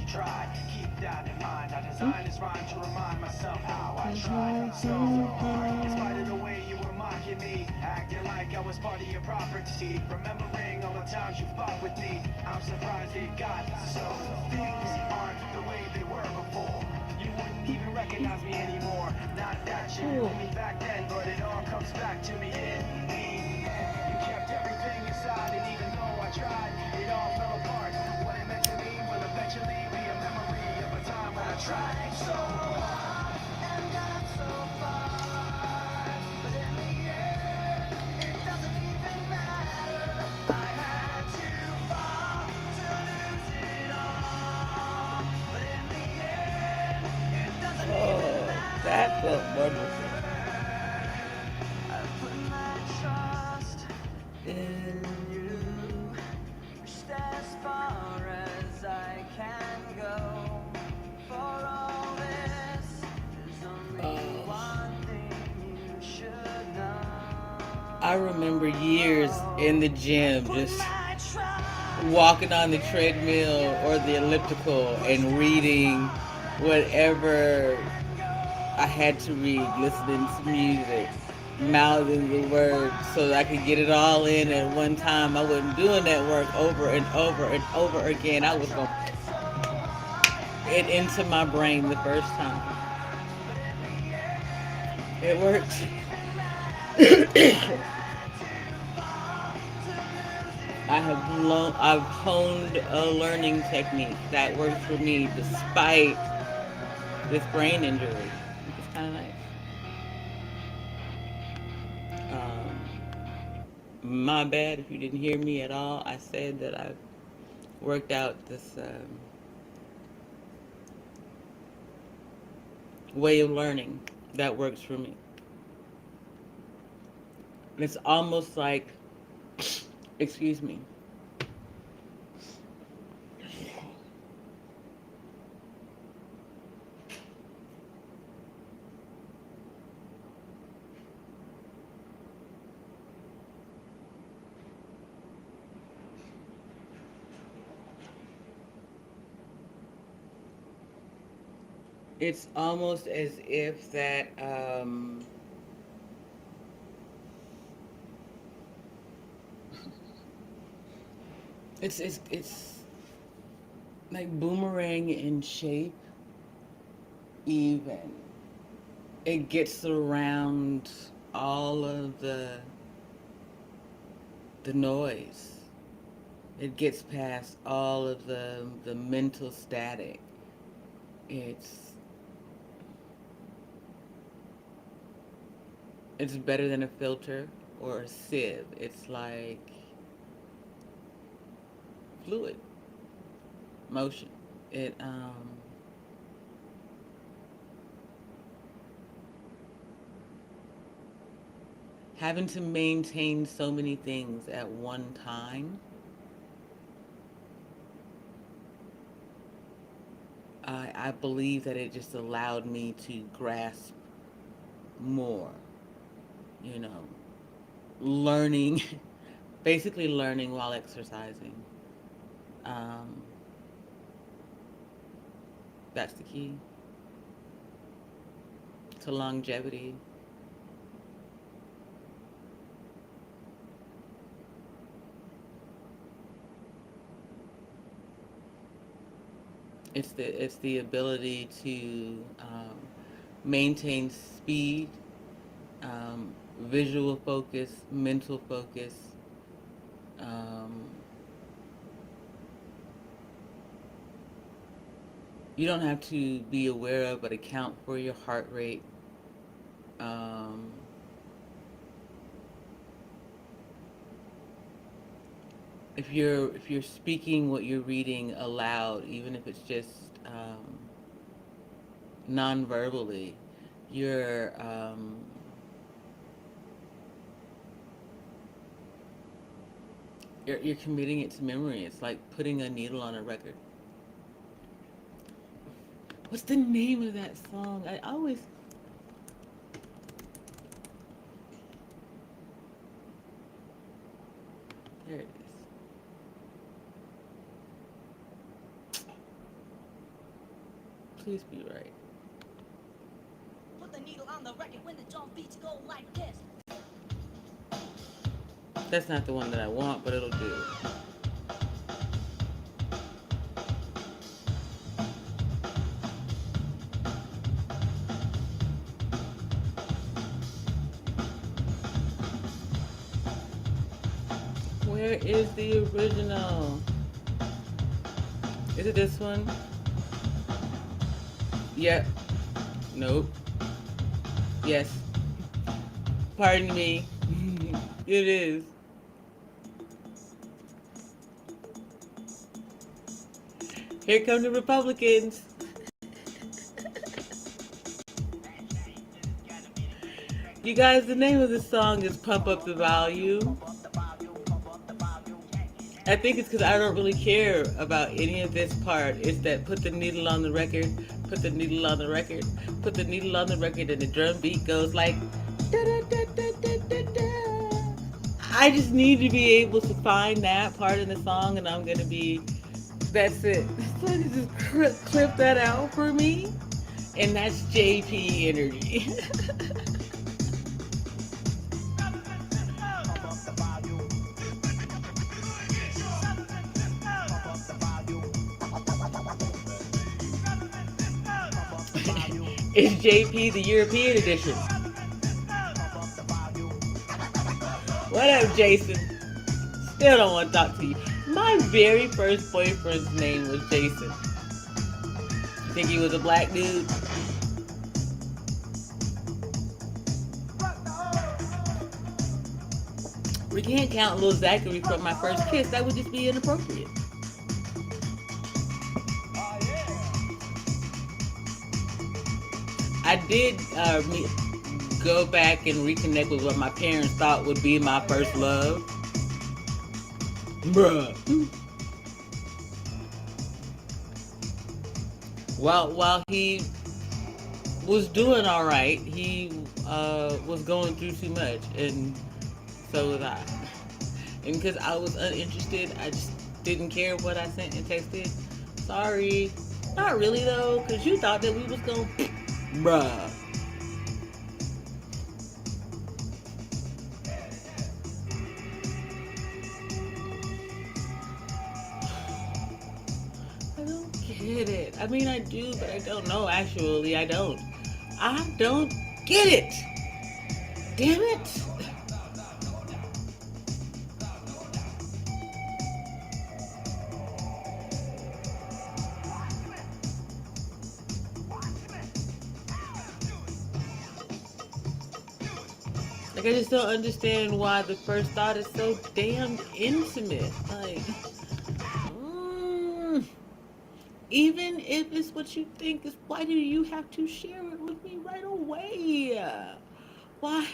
Try, keep that in mind. I designed this rhyme to remind myself how I tried so hard. In spite of the way you were mocking me, acting like I was part of your property. Remembering all the times you fought with me, I'm surprised it got so. Things aren't the way they were before. You wouldn't even recognize me anymore. Not that you knew me back then, but it all comes back to me in the end. You kept everything inside, and even though I tried, it all fell apart. What it meant to me will eventually be a memory of a time when I tried so hard and got so far. But in the end, it doesn't even matter. I had to fall to lose it all. But in the end, it doesn't even matter. That felt wonderful. I put my trust in you. Just as far as I can go. For all this, there's only one thing you should know. I remember years in the gym just walking on the treadmill or the elliptical and reading whatever I had to read, listening to music, mouthing the words so that I could get it all in at one time. I wasn't doing that work over and over and over again. I was going it into my brain the first time. It worked. I've honed a learning technique that works for me despite this brain injury. It's kind of nice. My bad if you didn't hear me at all. I said that I worked out this way of learning that works for me. It's almost like, excuse me, it's almost as if that it's like boomerang in shape. Even it gets around all of the noise. It gets past all of the mental static. It's better than a filter or a sieve. It's like fluid motion. It having to maintain so many things at one time, I believe that it just allowed me to grasp more, you know, learning, basically learning while exercising. Um, that's the key to longevity. It's the ability to maintain speed, visual focus, mental focus. You don't have to be aware of, but account for your heart rate. If you're speaking what you're reading aloud, even if it's just non-verbally, you're you're committing it to memory. It's like putting a needle on a record. What's the name of that song? I always... There it is. Please be right. Put the needle on the record when the drum beats go like this. That's not the one that I want, but it'll do. Where is the original? Is it this one? Yep. Nope. Yes. Pardon me. It is. Here come the Republicans. You guys, the name of the song is Pump Up the Volume. I think it's because I don't really care about any of this part. It's that put the needle on the record, put the needle on the record, put the needle on the record, and the drum beat goes like da da da da da da da. I just need to be able to find that part in the song, and I'm gonna be. That's it. So you just clip that out for me, and that's JP energy. It's JP, the European edition. What up, Jason? Still don't want to talk to you. My very first boyfriend's name was Jason. You think he was a black dude? We can't count Lil Zachary from my first kiss. That would just be inappropriate. I did go back and reconnect with what my parents thought would be my first love. Bruh. While he was doing all right, he was going through too much, and so was I. And because I was uninterested, I just didn't care what I sent and texted. Sorry. Not really, though, because you thought that we was going to... Bruh. I don't get it. I mean, I do, but I don't know, actually. I don't get it. Damn it. Like, I just don't understand why the first thought is so damned intimate. Like, even if it's what you think is, why do you have to share it with me right away? Why?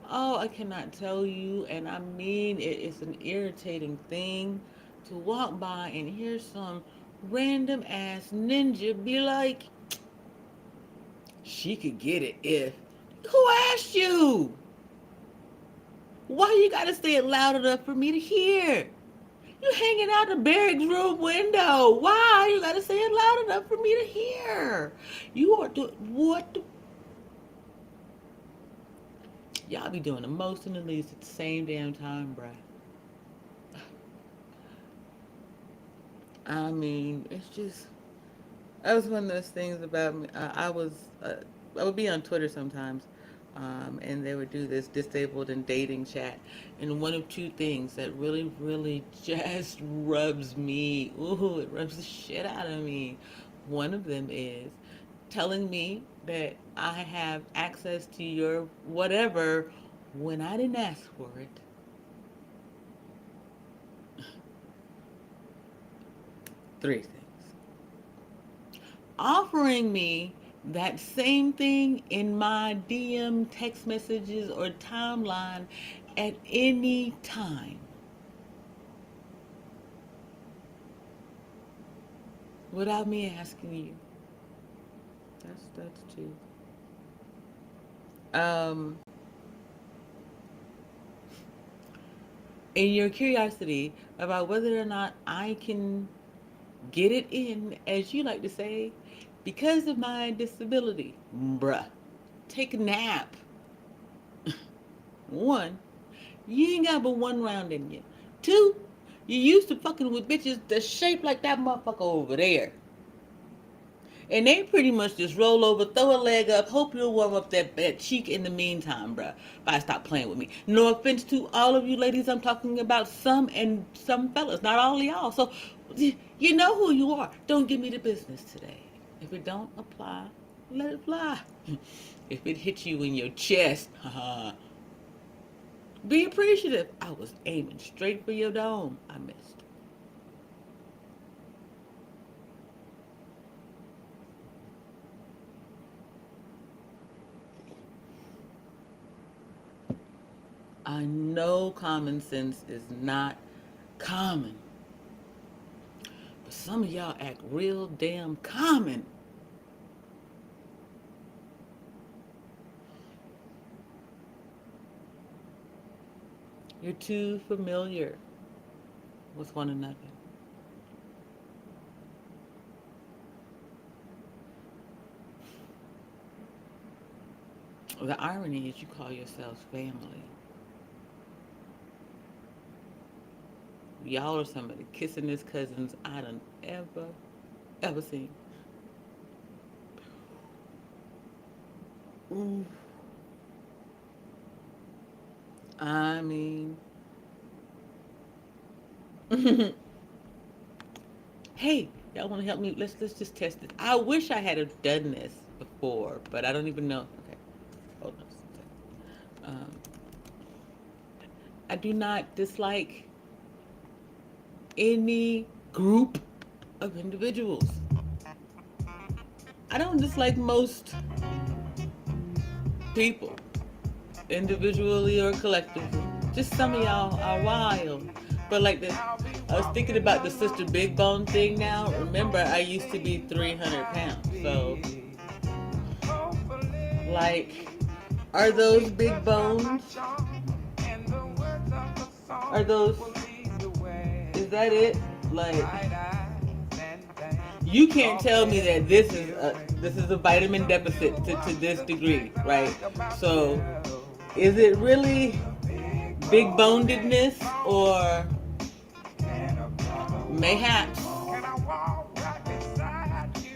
Oh, I cannot tell you, and I mean, it's an irritating thing to walk by and hear some random ass ninja be like, she could get it if. Who asked you? Why you gotta say it loud enough for me to hear? You hanging out the barracks room window. Why you gotta say it loud enough for me to hear? You are doing what? Y'all be doing the most and the least at the same damn time, bruh. I mean, it's just. That was one of those things about me. I would be on Twitter sometimes, and they would do this disabled and dating chat. And one of two things that really, really just rubs me, it rubs the shit out of me. One of them is telling me that I have access to your whatever when I didn't ask for it. Three things. Offering me that same thing in my DM, text messages, or timeline at any time. Without me asking you. That's two. In your curiosity about whether or not I can get it in, as you like to say, because of my disability. Bruh. Take a nap. One, you ain't got but one round in you. Two, you used to fucking with bitches that's shaped like that motherfucker over there. And they pretty much just roll over, throw a leg up, hope you'll warm up that cheek in the meantime, bruh. But I stop playing with me. No offense to all of you ladies, I'm talking about some and some fellas, not all of y'all. So, you know who you are. Don't give me the business today. If it don't apply, let it fly. If it hits you in your chest, be appreciative. I was aiming straight for your dome. I missed. I know common sense is not common. But some of y'all act real damn common. You're too familiar with one another. The irony is you call yourselves family. Y'all are some of the kissingest cousins I done ever seen. Ooh. I mean, hey, y'all want to help me? Let's just test it. I wish I had have done this before, but I don't even know. Okay, hold on. I do not dislike any group of individuals. I don't dislike most people, individually or collectively. Just some of y'all are wild. But like this, I was thinking about the Sister Big Bone thing now. Remember, I used to be 300 pounds. So, like, are those big bones? Are those, is that it? Like, you can't tell me that this is a vitamin deficit to this degree, right? So, is it really big bonedness, or mayhaps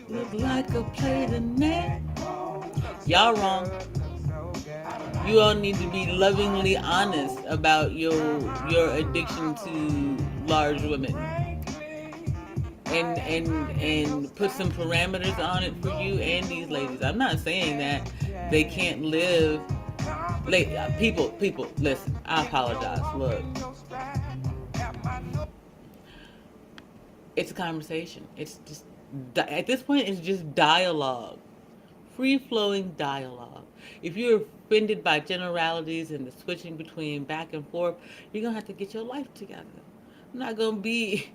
look like a plate of net? Y'all wrong. You all need to be lovingly honest about your addiction to large women, and put some parameters on it for you and these ladies. I'm not saying that they can't live. People, listen. I apologize. Look, it's a conversation. It's just at this point, it's just dialogue, free-flowing dialogue. If you're offended by generalities and the switching between back and forth, you're gonna have to get your life together. I'm not gonna be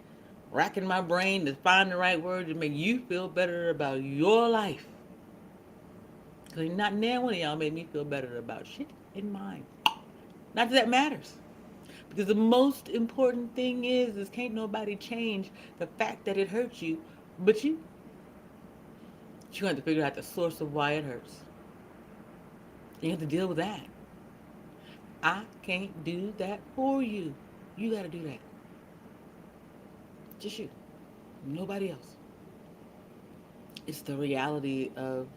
racking my brain to find the right word to make you feel better about your life. Because not now one of y'all made me feel better about shit in mine. Not that matters. Because the most important thing is can't nobody change the fact that it hurts you, but you. You have to figure out the source of why it hurts. You have to deal with that. I can't do that for you. You got to do that. Just you. Nobody else. It's the reality of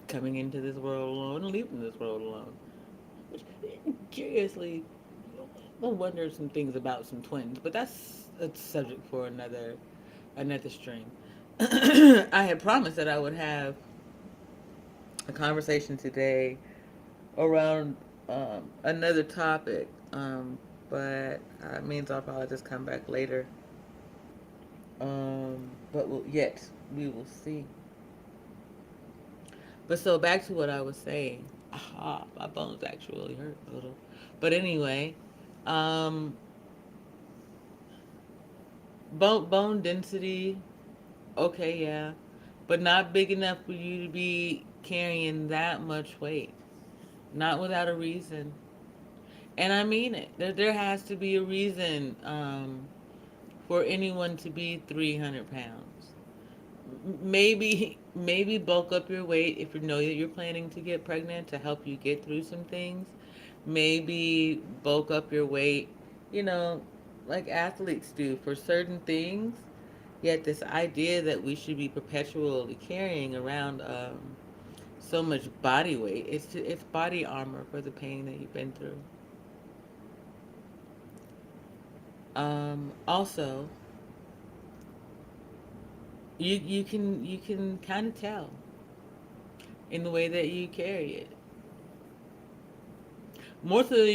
coming into this world alone and leaving this world alone. Which, curiously, I wonder some things about some twins, but that's a subject for another stream. I had promised that I would have a conversation today around another topic, but it means I'll probably just come back later. But we will see. But so back to what I was saying. Aha, my bones actually hurt a little. But anyway, bone density, okay, yeah, but not big enough for you to be carrying that much weight. Not without a reason. And I mean it. There has to be a reason for anyone to be 300 pounds. Maybe bulk up your weight if you know that you're planning to get pregnant to help you get through some things. Maybe bulk up your weight, like athletes do for certain things. Yet this idea that we should be perpetually carrying around so much body weight, it's body armor for the pain that you've been through. Also, you can kind of tell in the way that you carry it. More so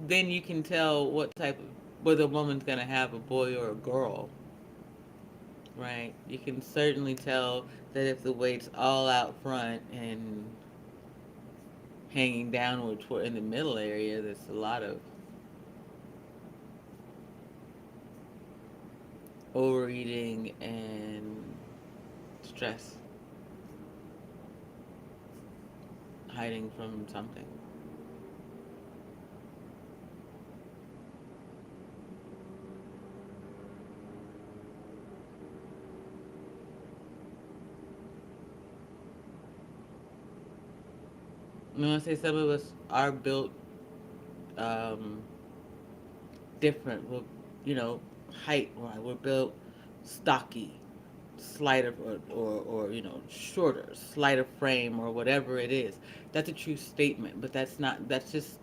than you can tell whether a woman's gonna have a boy or a girl. Right? You can certainly tell that if the weight's all out front and hanging downward toward in the middle area, there's a lot of overeating and stress hiding from something. I'm gonna say some of us are built different. We're, height wise, we're built stocky, slighter, or shorter, slighter frame, or whatever it is. That's a true statement, but that's just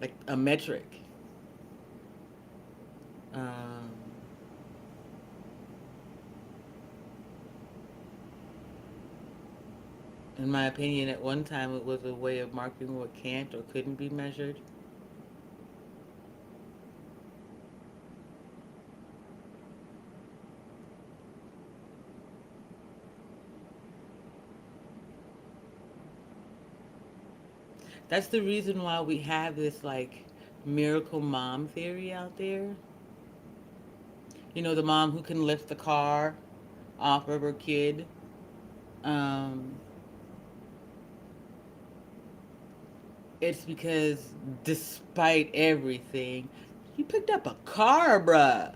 like a metric. In my opinion, at one time it was a way of marking what can't or couldn't be measured. That's the reason why we have this like miracle mom theory out there. You know, the mom who can lift the car off of her kid. Um, it's because despite everything, you picked up a car, bruh.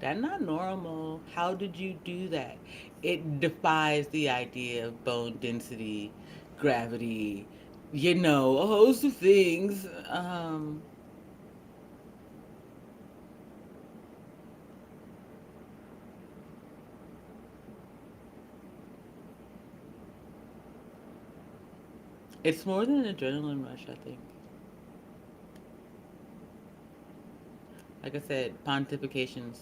That's not normal. How did you do that? It defies the idea of bone density, gravity, you know, a host of things. It's more than an adrenaline rush, I think. Like I said, pontifications.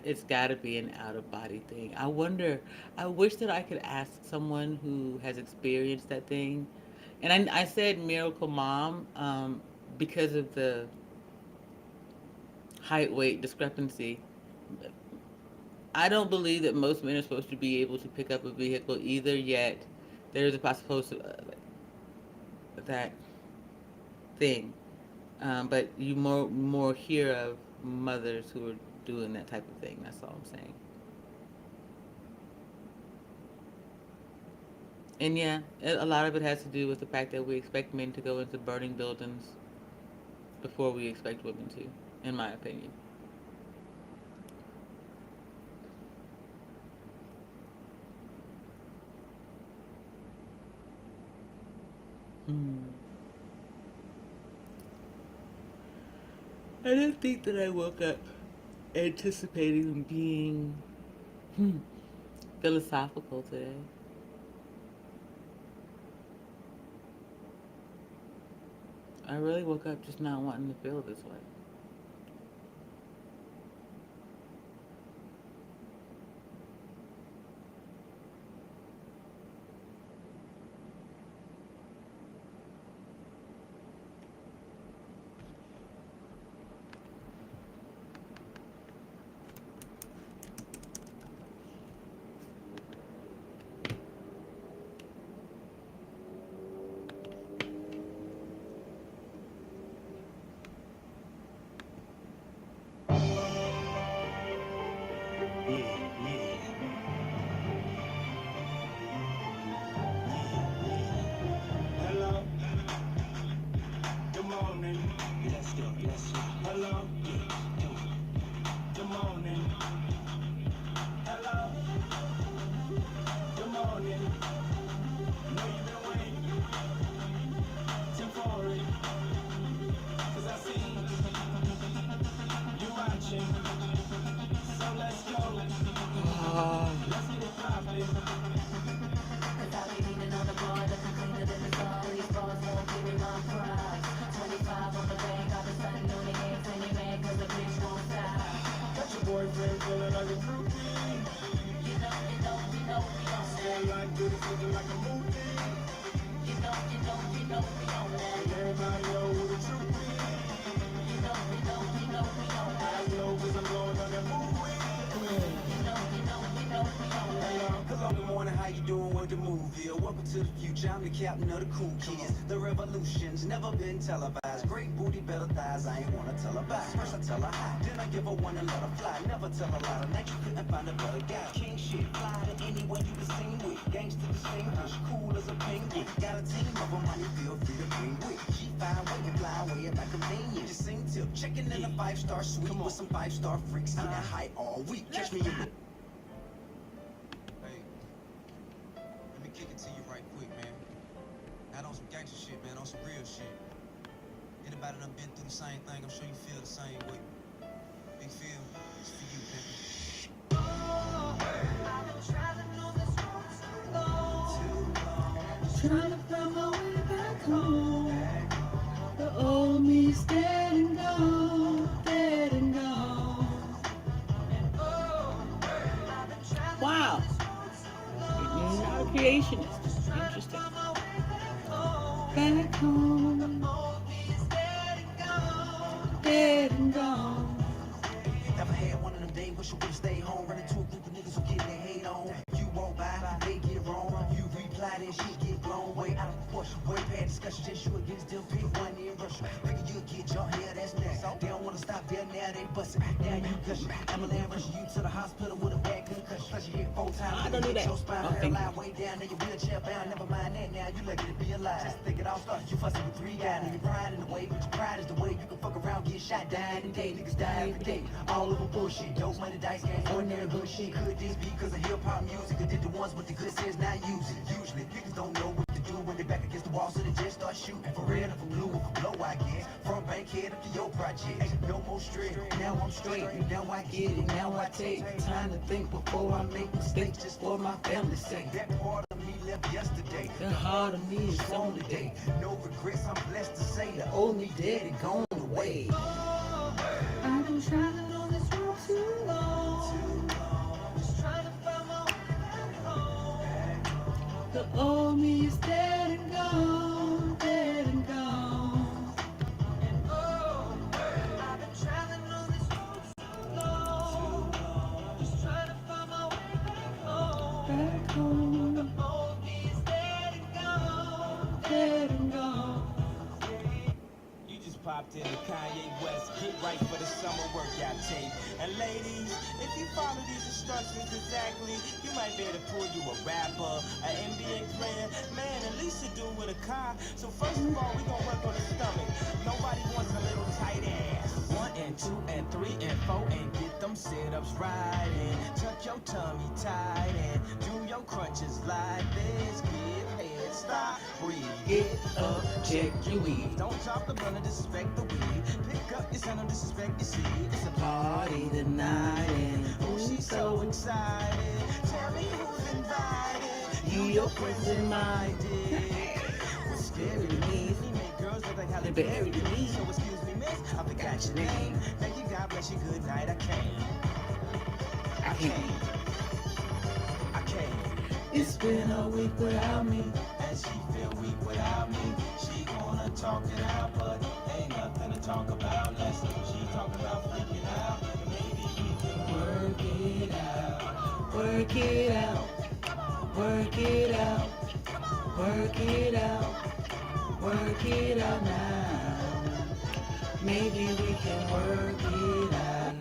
It's got to be an out of body thing. I wonder. I wish that I could ask someone who has experienced that thing. And I said miracle mom because of the height weight discrepancy. I don't believe that most men are supposed to be able to pick up a vehicle either. Yet there's a possibility that thing. But you more hear of mothers who are doing that type of thing. That's all I'm saying. And yeah, a lot of it has to do with the fact that we expect men to go into burning buildings before we expect women to, in my opinion. Hmm. I didn't think that I woke up anticipating being philosophical today. I really woke up just not wanting to feel this way. Hello. Good morning. Let's go. Hello. Good morning. Hello. Good morning. Know you've been waiting. Temporary. 'Cause I see you watching. So let's go. Let's get it poppin'. 'Cause I be leaning on the bar, looking cleaner than the bar. These bars won't give me my prize. 25 on the bank, got the sun on the head, plenty mad 'cause the bitch won't stop. Got your boyfriend feeling like a groupie. You know, we don't stay like this, looking like a movie. You know, we don't that. Everybody know who the truth is. You know, we don't that. I know 'cause I'm going on that movie. You know, we don't that. Hello, good morning, how you doing with the movie? Welcome to the future, I'm the captain of the cool kids. The revolution's never been televised. Great booty, better thighs, I ain't wanna tell her bye. First I tell her hi, then I give her one and let her fly. Never tell her lie, tonight you couldn't find a better guy. King shit, fly to anyone you can sing with. Gangsta distinguished, cool as a penguin. Got a team of them, money feel free to bring with. G5 way and fly away at my convenience. Just sing tip, checking in a 5-star suite with some 5-star freaks. Getting high all week. Catch me in the Let me kick it to you right quick, man. Not on some gangster shit, man, on some real shit. Anybody done been through the same thing, I'm sure you feel the same way. Big Phil, it's for you, man. Trying to find my way back home. The old me's dead and gone, dead and gone. Back home. Dead and gone. Never had one of them days, wish you would've stayed home. Running to a group of niggas who get their hate on. You walk by, they get wrong. You reply, then shit get blown way out of proportion. Way past discussion, just you against them, pick one in rush. Figure you'll get your hair, that's next. They don't wanna stop there, now they bustin'. Now you gushing. Ambulance rushing you to the hospital with a bad concussion. Plus you hit 4 times. I don't do that. Your spine paralyzed way down, then your wheelchair bound. Never mind that, now you lucky to be alive. Just think it all started, you fussing with 3 guys. And your pride in the way, but your pride is the way you can fuck around, get shot, die in day. Niggas die every day. All of them bullshit, dope money, dice game, ordinary good shit. Could this be cause of hip-hop music? Or did the ones with the good sense not use it? Usually, niggas don't know what to do when they back against the wall, so they just start shooting. For red or for blue or for blow, I guess. From Bankhead up to your project. No more straight, now I'm straight. Now I get it, now I take time to think before I make mistakes, just for my family's sake. That part of me left yesterday. The heart of me is on the day. No regrets, I'm blessed to say the old me dead and gone away. I've been traveling on this road too long. Just trying to find my way back home. The old me is dead and gone, dead and gone. And oh, I've been traveling on this road too long. Just trying to find my way back home. Back home, The old me is dead and gone. dead and gone. You just popped in the Kanye West, get right for the summer workout tape. And ladies, if you follow these instructions exactly, you might be able to pull you a rapper, an NBA player, man, at least you do with a car. So first of all, we gonna work on the stomach. Nobody wants a little tight ass. 1 and 2 and 3 and 4 and get them sit-ups right and tuck your tummy tight and do your crunches like this. Give head, stop, breathe, get up, check your weed. Don't drop the blunt, disrespect the weed. Pick up your son, don't disrespect your seed. It's a party tonight and oh, she's so excited. Tell me who's invited. You, your friends, and my dick. What's scary to me is we make girls look like how they buried to me. So excuse me, miss, I forgot your name. Thank you, God bless you, good night. I came. It's been a week without me. And she feel weak without me. She wanna talk it out, but ain't nothing to talk about. Unless she talking about freaking out. Maybe we can work it out. Work it out, work it out, work it out, work it out now. Maybe we can work it out.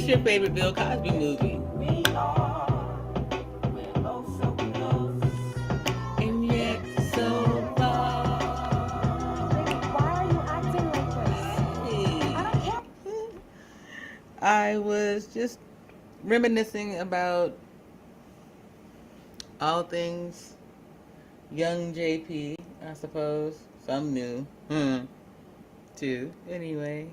What's your favorite Bill Cosby movie? And yet so far. Why are you acting like this? I don't care. I was just reminiscing about all things young JP, I suppose. Some new. Too. Anyway.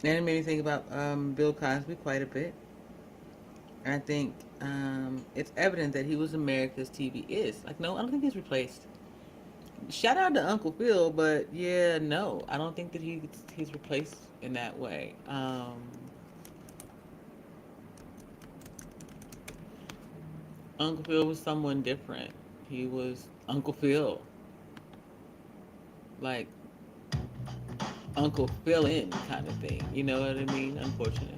And it made me think about Bill Cosby quite a bit. I think it's evident that he was America's TV is. Like, no, I don't think he's replaced. Shout out to Uncle Phil, but yeah, no, I don't think that he's replaced in that way. Uncle Phil was someone different. He was Uncle Phil. Like, Uncle Phil in kind of thing. You know what I mean? Unfortunately.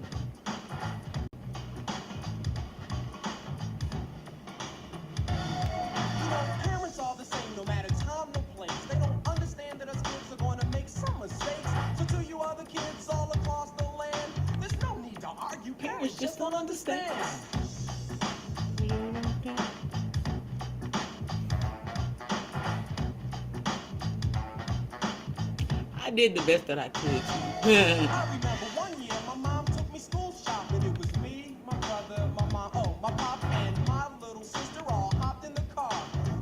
Parents are the same, no matter time, no place. They don't understand that us kids are going to make some mistakes. So to you other kids all across the land, there's no need to argue. Parents just don't understand. I did the best that I could. I remember one year my mom took me school shopping. It was me, my brother, my mom, my pop, and my little sister all hopped in the car.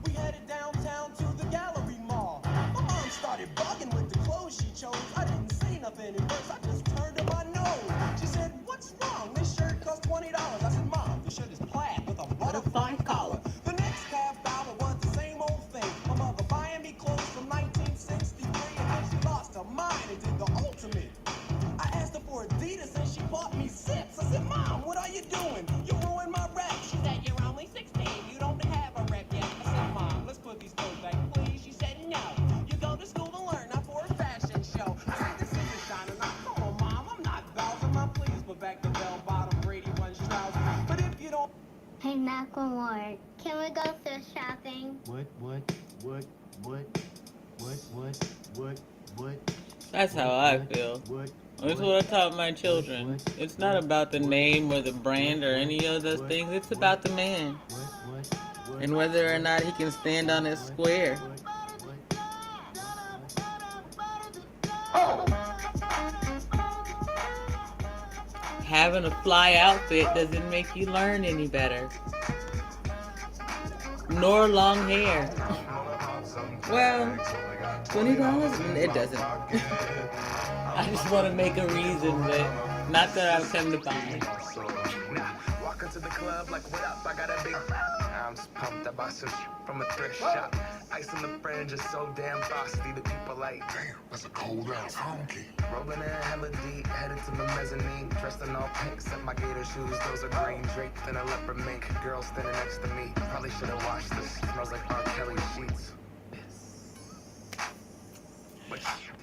We headed downtown to the gallery mall. My mom started bugging with the clothes she chose. I didn't say nothing at first, I just turned to my nose. She said, "What's wrong? This shirt costs $20. I said, "Mom, the shirt is plaid with a butterfly collar." The next half hour was the same old thing. My mother buying me clothes from 1963, and then she lost her mind and did the ultimate. I asked her for Adidas and she bought me Zips. I said, "Mom, what are you doing? You ruined my rep." She said, "You're only 16. You don't have a rep yet." I said, "Mom, let's put these clothes back, please." She said, "No. You go to school to learn, not for a fashion show." I said, "This isn't shining. Come on, Mom. I'm not Bowser. Mom, please put back the bell-bottom Brady Bunch trousers. But if you don't..." Hey, Macklemore, can we go thrift shopping? That's how I feel. That's what I taught my children. It's not about the name or the brand or any of those things. It's about the man. And whether or not he can stand on his square. Having a fly outfit doesn't make you learn any better. Nor long hair. Well, $20? It doesn't. I just want to make a reason, but not that I've come to buy. Walk into the club like, what up? I got a big... I'm just pumped. I bought some from a thrift shop. Ice on the fringe is so damn frosty. The people like, damn, that's a cold ass honky. Rolling in hella deep, headed to the mezzanine. Dressed in all pink, set my gator shoes. Those are green draped in a leopard mink. Girl standing next to me. Probably should have washed this. Smells like R. Kelly sheets.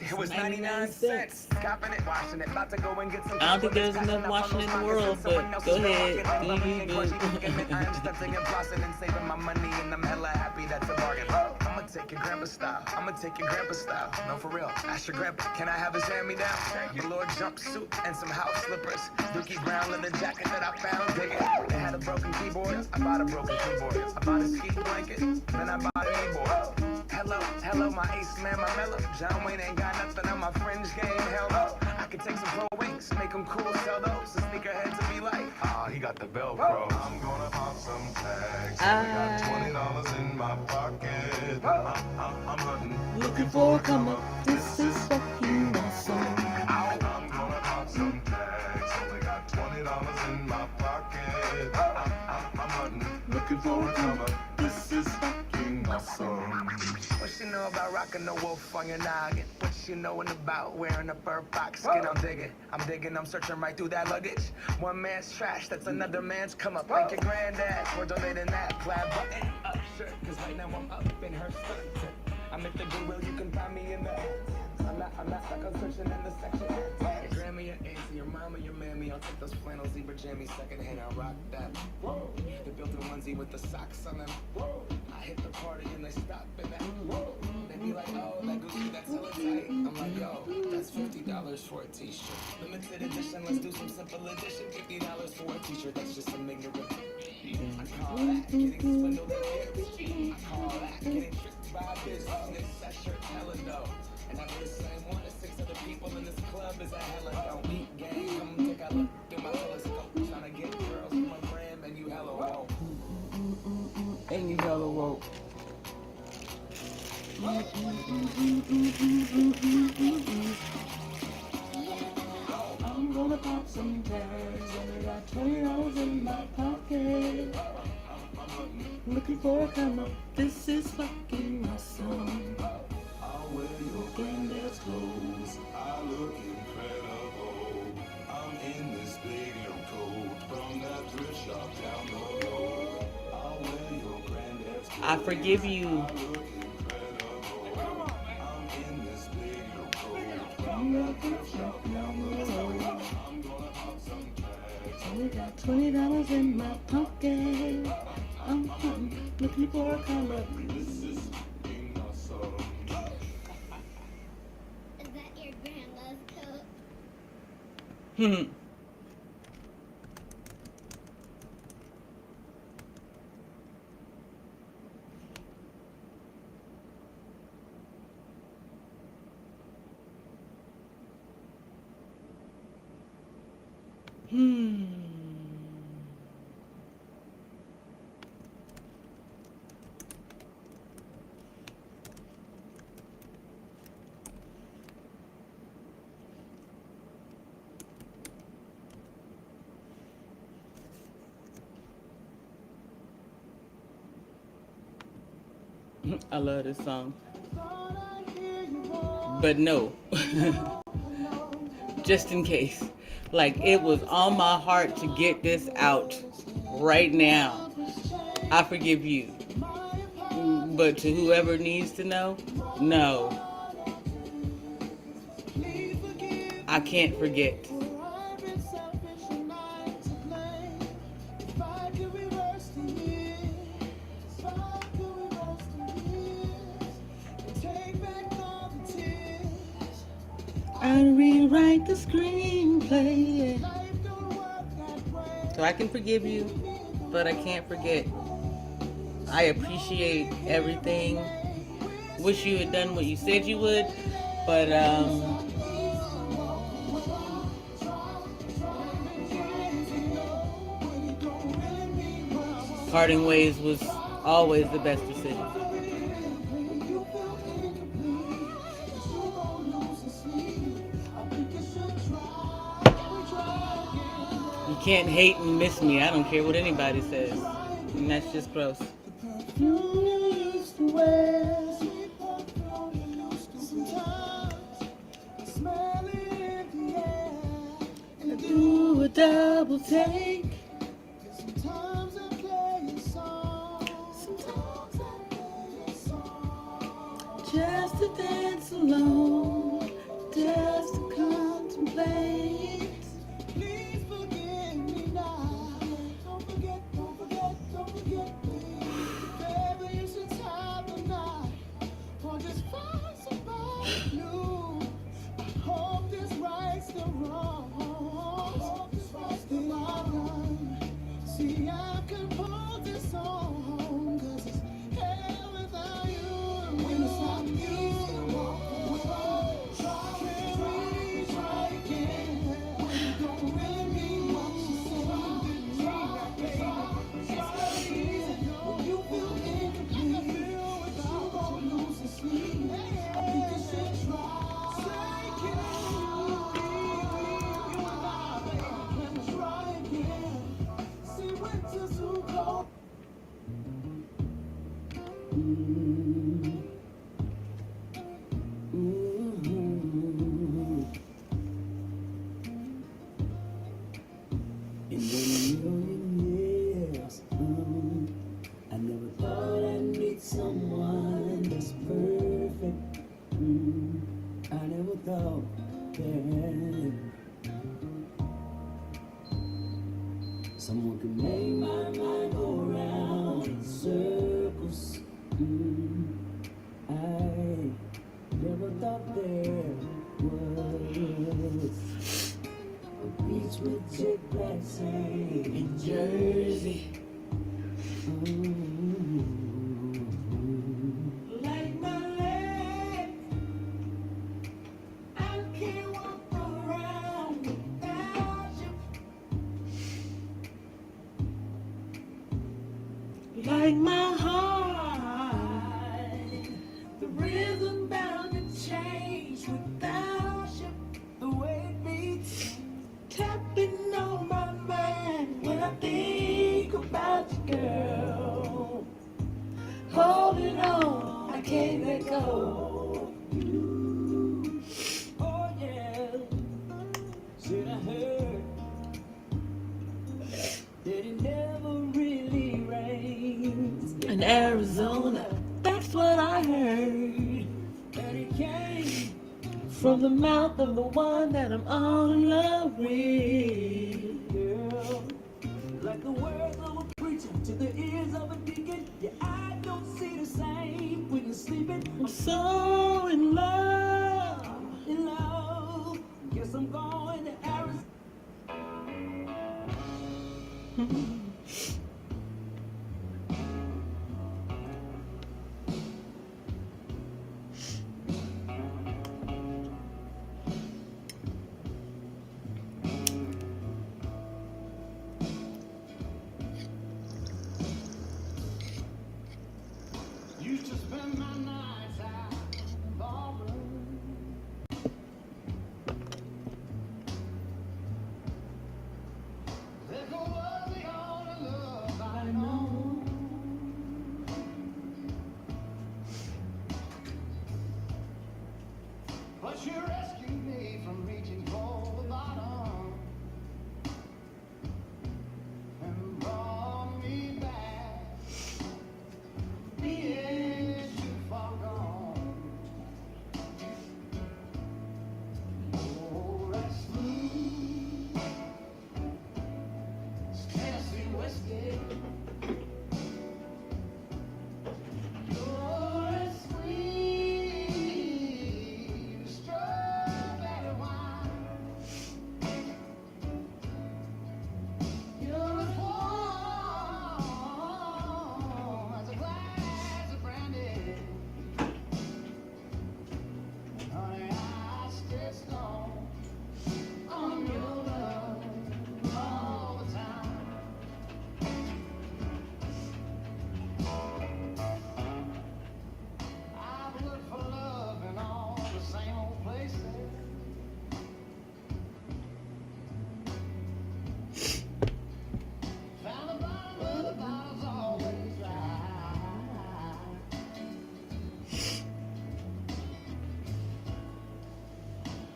It was 99 cents. Copping it, washing it, about to go and get some. I don't think there's enough washing in the world, but go ahead. I am stunting and flossing and saving my money, and I'm hella happy that's a bargain. I'ma take your grandpa style. I'ma take your grandpa style. No, for real. Ask your grandpa, can I have his hand-me-down? Your little jumpsuit and some house slippers. Dookie brown leather jacket that I found. Dig it. They had a broken keyboard. I bought a broken keyboard. I bought a ski blanket. Then I bought a keyboard. Hello, my ace man, my mellow. John Wayne ain't got nothing on my fringe game. Hell no. I could take some pro wings, make them cool, sell those. The sneakerheads to be like, he got the Velcro. I'm gonna pop some tags. I got $20 in my pocket. I'm hunting. Looking for a come up. This is fucking awesome. I'm gonna pop some tags. Only got $20 in my pocket. I'm hunting. Looking for a come up. This is fucking awesome. What you know about rocking the wolf on your noggin? What you knowin' about wearing a fur fox skin? I'm digging, I'm searching right through that luggage. One man's trash, that's another man's come up. Thank your granddad for donating that plaid button up shirt. Cause right now I'm up in her skirt. I'm at the Goodwill, you can find me in the... I'm not stuck on searching in the section. Your grandma, your auntie, your mama, your mammy. I'll take those flannel zebra jammies secondhand. I'll rock that. Whoa. The built-in onesie with the socks on them. Whoa. I hit the party and they stop in that. Whoa. They be like, oh, that Gucci, that's hella tight. I'm like, yo, Yo, that's $50 for a t-shirt. Limited edition, let's do some simple edition. $50 for a t-shirt, that's just some ignorant. I call that getting swindled and kids. I call that getting tricked by a business. That shirt hella dope. And I'm the same one as 6 other people in this club is a hella dope. Gang, come take a look through my telescope. Trying to get girls from my gram and you hella woke. And you hella woke. I'm gonna pop some tags, only got $20 in my pocket. Looking for a come up, this is fucking awesome. I'll wear your granddad's clothes. I look incredible. I'm in this big new coat from that thrift shop down the road. I'll wear your granddad's clothes. I forgive you. Only got $20 in my pocket. I'm looking for a come up. Is that your grandma's coat? I love this song. But no. Just in case. Like, it was on my heart to get this out right now. I forgive you. But to whoever needs to know, no. I can't forget. I rewrite the screenplay. So I can forgive you, but I can't forget. I appreciate everything. Wish you had done what you said you would, but parting ways was always the best decision. You can't hate and miss me. I don't care what anybody says. And that's just gross. Do a double take. Sometimes I play a song. Just to dance alone. Just to contemplate. Please forgive me now. Don't forget me. Baby, you should have the night. Or just find somebody new. I hope this rights the wrong. See, I can pull this on, 'cause it's hell without you. And when it's not you, can we try again? You don't really mean what you say. It's easy, when you feel incomplete. I feel without all losing sleep. I think you should try. Say, can you be you and I, baby? Can we try again? See, winter's too cold. In the million years, I never thought I'd meet someone that's perfect. I never thought that someone could make my mind go round in circles. I never thought that was a beach with jet black sand in Jersey. Like my leg, I can't walk around without you. Like my heart, the rhythm bound to change without you. The way it beats, tapping on my mind when I think about you, girl. Holding on, I can't let go. Oh yeah, said I heard that it never really rains in Arizona. That's what I heard. And it came from the mouth of the one that I'm all in love with. Girl, like the words of a preacher to the ears of a deacon. Yeah, I don't see the same when you're sleeping. I'm so in love, in love. Guess I'm going to Arizona. Used to spend my nights out in the ballroom. There go the only love I know. But you rescued me from reaching for the bottom and brought me back. The edge too far gone. Oh, that's me. It's Tennessee whiskey. You're as sweet as strawberry wine. You're as warm as a glass of brandy. Honey, I stay strong on your love all the time. I've looked for love in all the same old places. Found the bottom, but the bottom's always dry.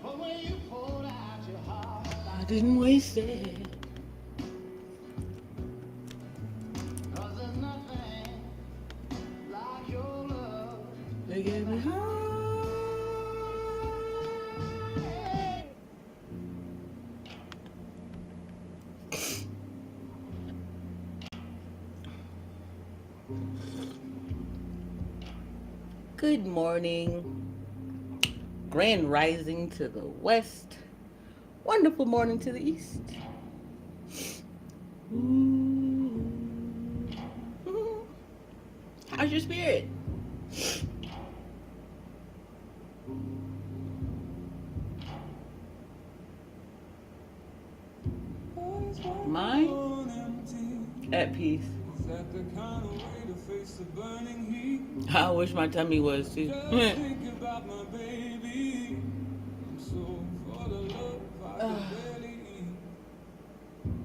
But when you poured out your heart, I didn't waste it. 'Cause there's nothing like your love. They gave me high. Good morning. Grand rising to the west. Wonderful morning to the east. How's your spirit? Mine? At peace. I wish my tummy was too. Think about my baby. I'm so full of love I can barely eat.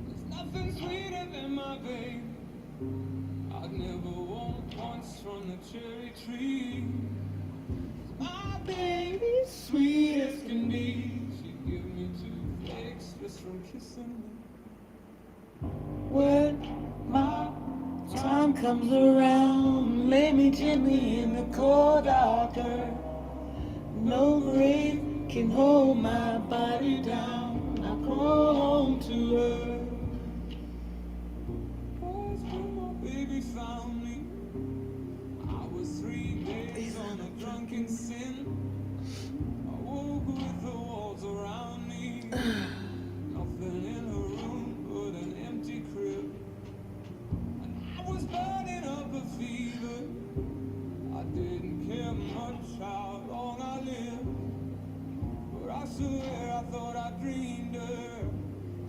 There's nothing sweeter than my baby. I'd never want once from the cherry tree. My baby's sweet as can be. She'd give me 2 flakes just from kissing me. When my time comes around, lay me gently in the cold darker. No grave can hold my body down. I crawl home to her. Boys, when my baby found me, I was 3 days on a drunken sin. I woke with a dreamed her.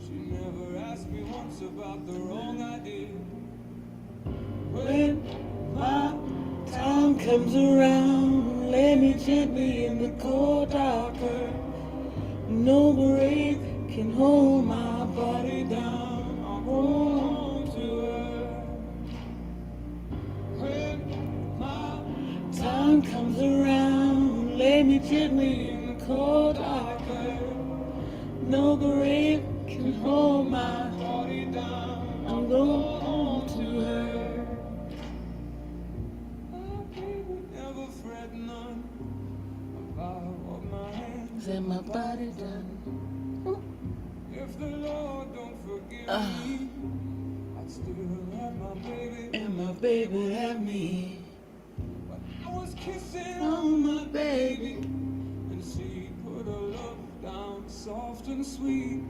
She never asked me once about the wrong I did. When my time comes around, lay me gently in the cold darker. No grave can hold my body down. I'll hold on to her. When my time comes around, lay me gently in the cold darker. No grave can hold my body down. I'll hold on to her. I would never fret none about what my hands and my body done. If the Lord don't forgive me, I'd still have my baby and my baby have me. But I was kissing on my baby, and she put her love down soft and sweet.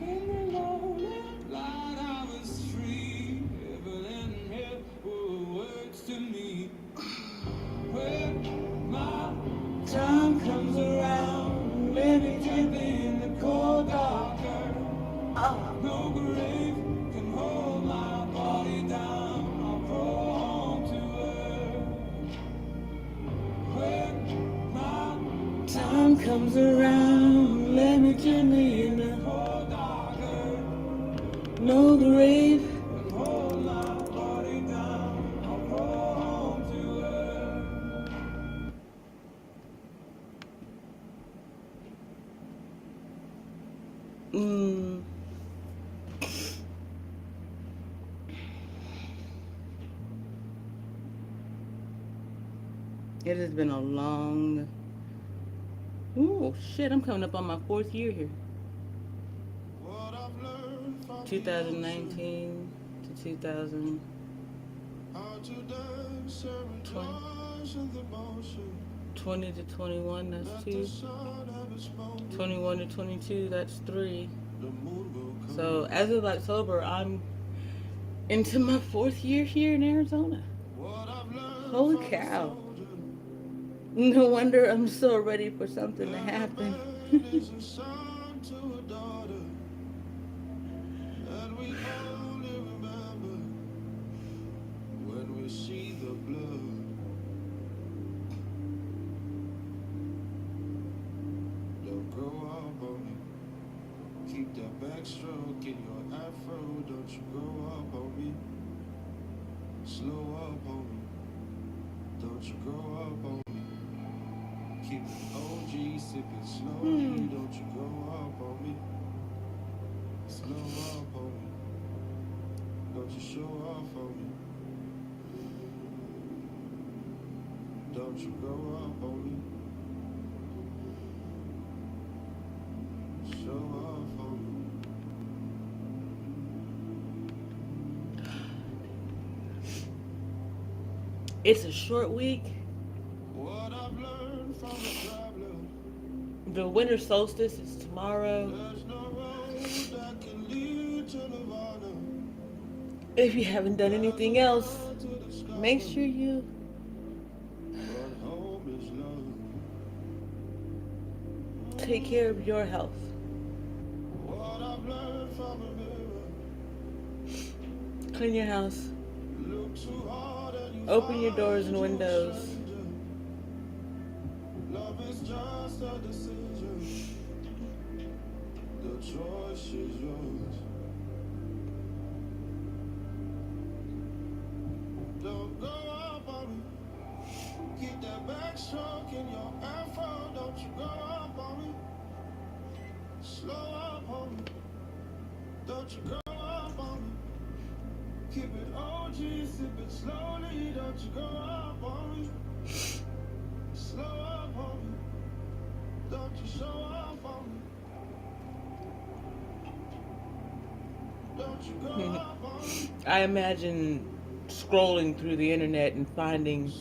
In the lonely light I was free. Heaven and hell were words to me. When my time comes around, let me gently in the cold darker. No grave can hold my body down. I'll go home to her. When my time comes around, let me gently in the cold darker. No grave can hold my body down. I'll go home to her. It has been a long... Ooh, shit, I'm coming up on my 4th year here. 2019 to 2020. 20 to 21, that's 2. 21 to 22, that's 3. So as of October, I'm into my 4th year here in Arizona. Holy cow. No wonder I'm so ready for something to happen. Keep that backstroke in your afro, don't you grow up on me. Slow up on me, don't you grow up on me. Keep it OG, sip it slowly, don't you grow up on me. Slow up on me, don't you show off on me. Don't you grow up on me. Show off on me. It's a short week. What I've learned from a traveler. The winter solstice is tomorrow. There's no road that can lead to Nirvana. If you haven't done anything else, make sure you take care of your health. What I've learned from a mirror. Clean your house. Look too hard and you Open your doors and windows. Love is just a decision. The choice is yours. Don't go up on me. Keep that backstroke in your afro. Don't you go up on me. Slow up on me. Don't you go up on me. Keep it OG, sip it slowly. Don't you go up on me. Slow up on me. Don't you show up on me. Don't you go up on me. I imagine scrolling through the internet and finding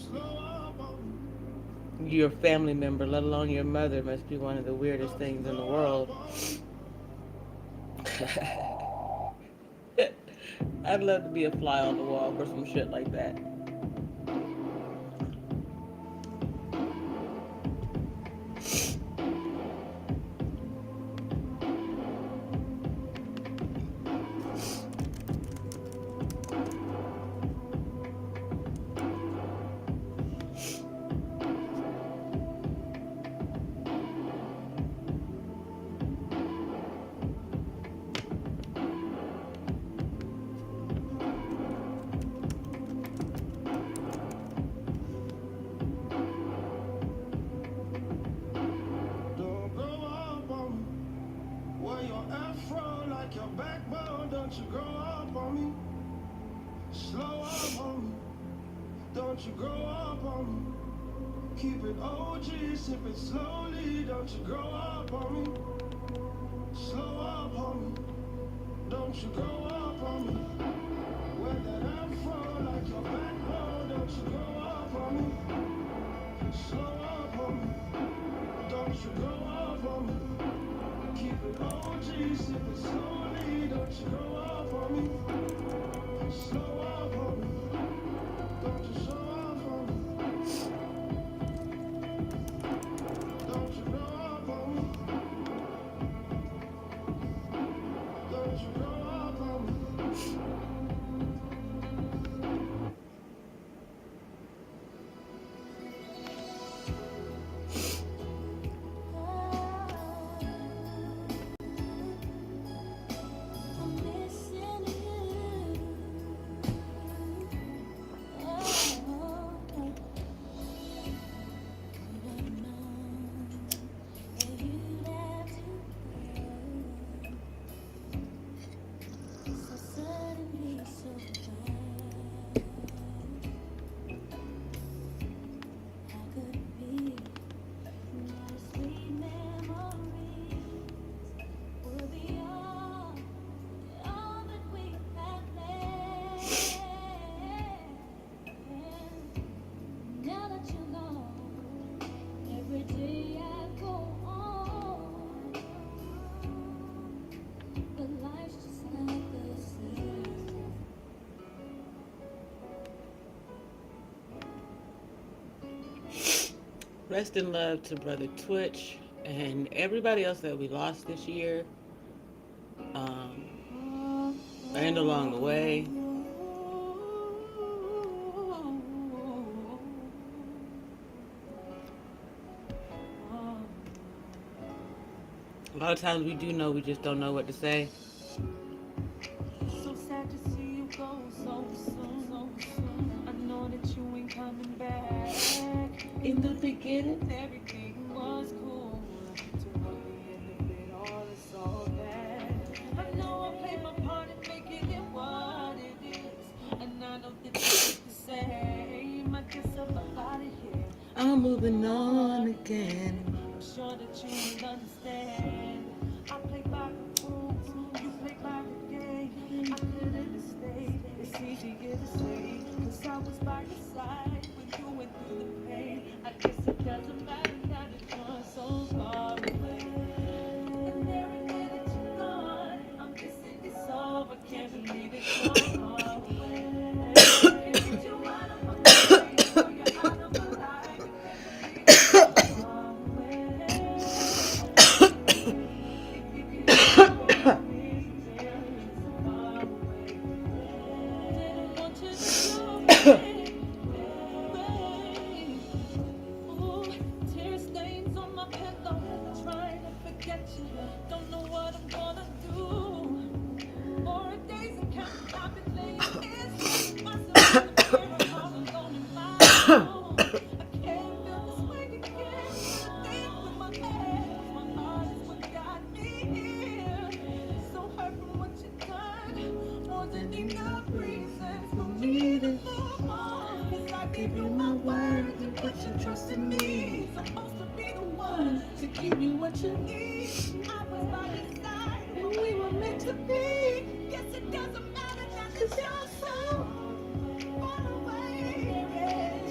your family member, let alone your mother, must be one of the weirdest things in the world. I'd love to be a fly on the wall for some shit like that. Don't grow up on me. Wear your afro like your backbone. Don't you grow up on me. Slow up on me. Don't you grow up on me. Keep it OG, sip it slowly. Don't you grow up on me. Slow up on me. Don't you grow up on me. Wear that afro like your backbone. Don't you grow up on me. Slow up on me. Don't you grow up on me. Keep it OG, sip it slowly. Don't you grow up on me. Slow up on me. Don't you show up on me. Don't you grow up on me. Don't you grow up on me. I'm missing you. Oh, could've known that you'd have to go so suddenly, so bad. How could it be? Not a sweet memories will be all that we have left. Now that you know, every day I go on, but life's just not the same. Rest in love to Brother Twitch and everybody else that we lost this year, and along the way. A lot of times we do know, we just don't know what to say. So sad to see you go so soon, so soon. I know that you ain't coming back. In the beginning, everything was cool. Toward the end of it all, it's all bad. I know I played my part in making it what it is, and I know that it's the same. I guess I'm out of here. I'm moving on again. I'm sure that you will understand. I play by the rules, you play by the game. I couldn't have stayed, it's easier to say, 'cause I was by your side when you went through the pain. I guess it doesn't matter now that you're so far away. And every day that you're gone, I'm missing you so, I can't believe it's so far away. Can't get you out of my mind, so you're out of my life. I can't believe it's so far away. Tear stains on my pillow, trying to forget you. Don't know what I'm gonna do. 4 days and counting, I've been laying here, myself in the mirror, all alone in my room. I can't feel this way again. Think with my head, my heart is what got me here. So hurt from what you done, more than enough reasons for me to move on. 'Cause I gave you my word, you put your trust in me. Supposed to be the one to give you what you need. I was by your side when we were meant to be. Guess it doesn't matter now 'cause you're so far away.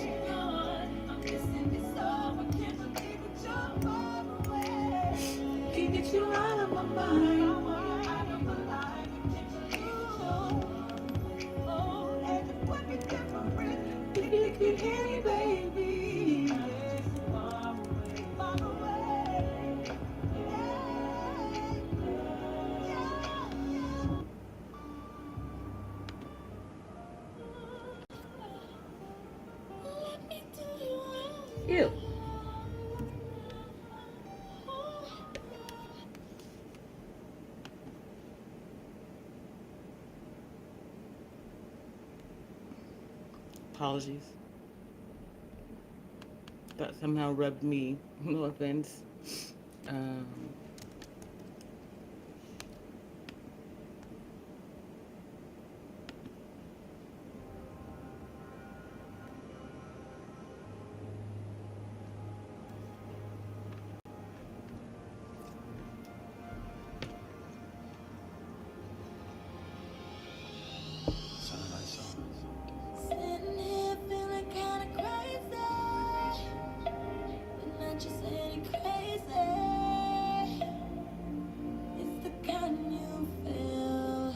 You're gone, I'm missing you so, I can't believe that you're far away. Can't get you out of my mind. Out of my life, I can't believe that you're far away. Oh, and it would be different if you could hear me, baby. Yes, far away, far away. Yeah. Ew. Apologies. That somehow rubbed me. No offense. Sitting here feeling kinda crazy, but not just any crazy. It's the kind you feel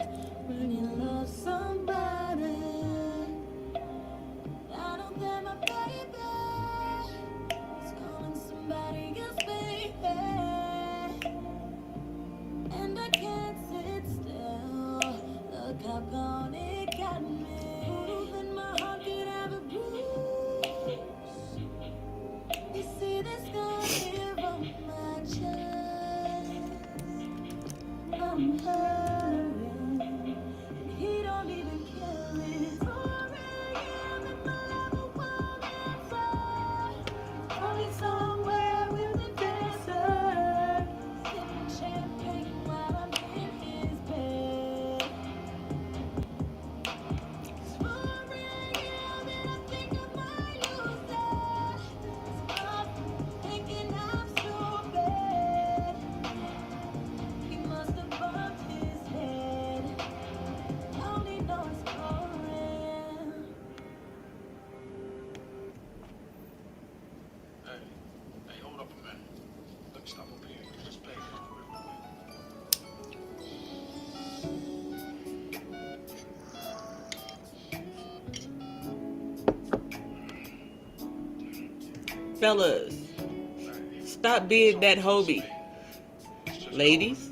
when you love somebody. I know that my baby is calling somebody else baby, and I can't sit still. Look how gone it got me. Then my heart could have a bruise. You see this scar here on my chest. I'm hurting, and he don't even kill it. Sorry, I'm in my level one answer. Probably somewhere in the desert, sipping champagne while I'm in his bed. Sorry, yeah, that I think I might lose it. Stop thinking I'm stupid. He must have bumped his head. I only know it's pouring. Hey, hold up a minute. Let me stop up here. Just play for real Fellas, stop being that hobie. Ladies,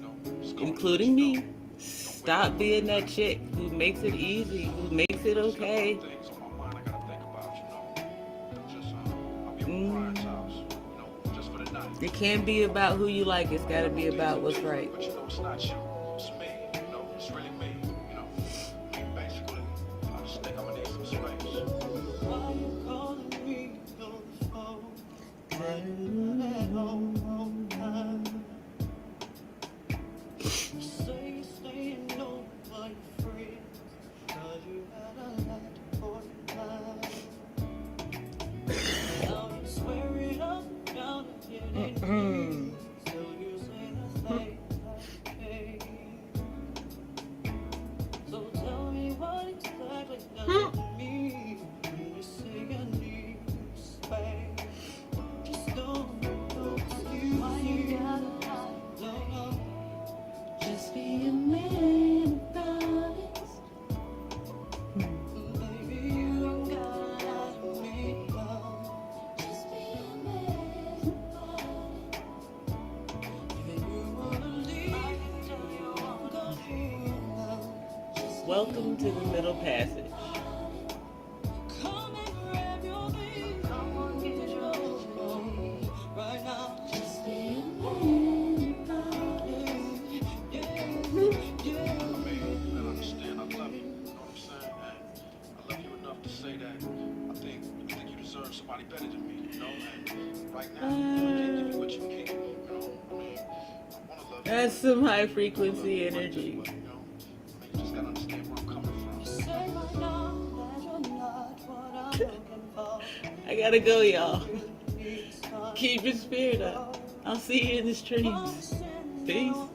including me, stop being that chick who makes it easy, who makes it okay. It can't be about who you like, it's gotta be about what's right. But you know, it's not you. It's me. You know, it's really me. You know, basically, I just think I'm gonna need some space. Why you calling me on the phone? Why you at home? You say you're staying over your friends, 'cause you had a lot for your mind. Now you swear it up and down again. Still you say the same thing. So tell me what exactly does it mean when you say I need space? Just don't excuse why you gotta lie. No, just be a man about it. Baby, you don't gotta lie to me, no. Just be a man about it. If you wanna leave, I can tell you I'm gonna leave now. Welcome to the Middle Passage. Come and grab your things. Come on, get your phone right now. Just be a man about it. Yeah, yeah. I mean, I understand. I love you. You know what I'm saying? And I love you enough to say that I think you deserve somebody better than me. You know, and right now, I can't give you what you need. You know, I mean, I wanna love you. That's some high frequency energy. But, you know, I mean, you just gotta understand where I'm coming from. Say right now that you're not what I'm looking for. I gotta go, y'all. Keep your spirit up. I'll see you in the streams. Peace.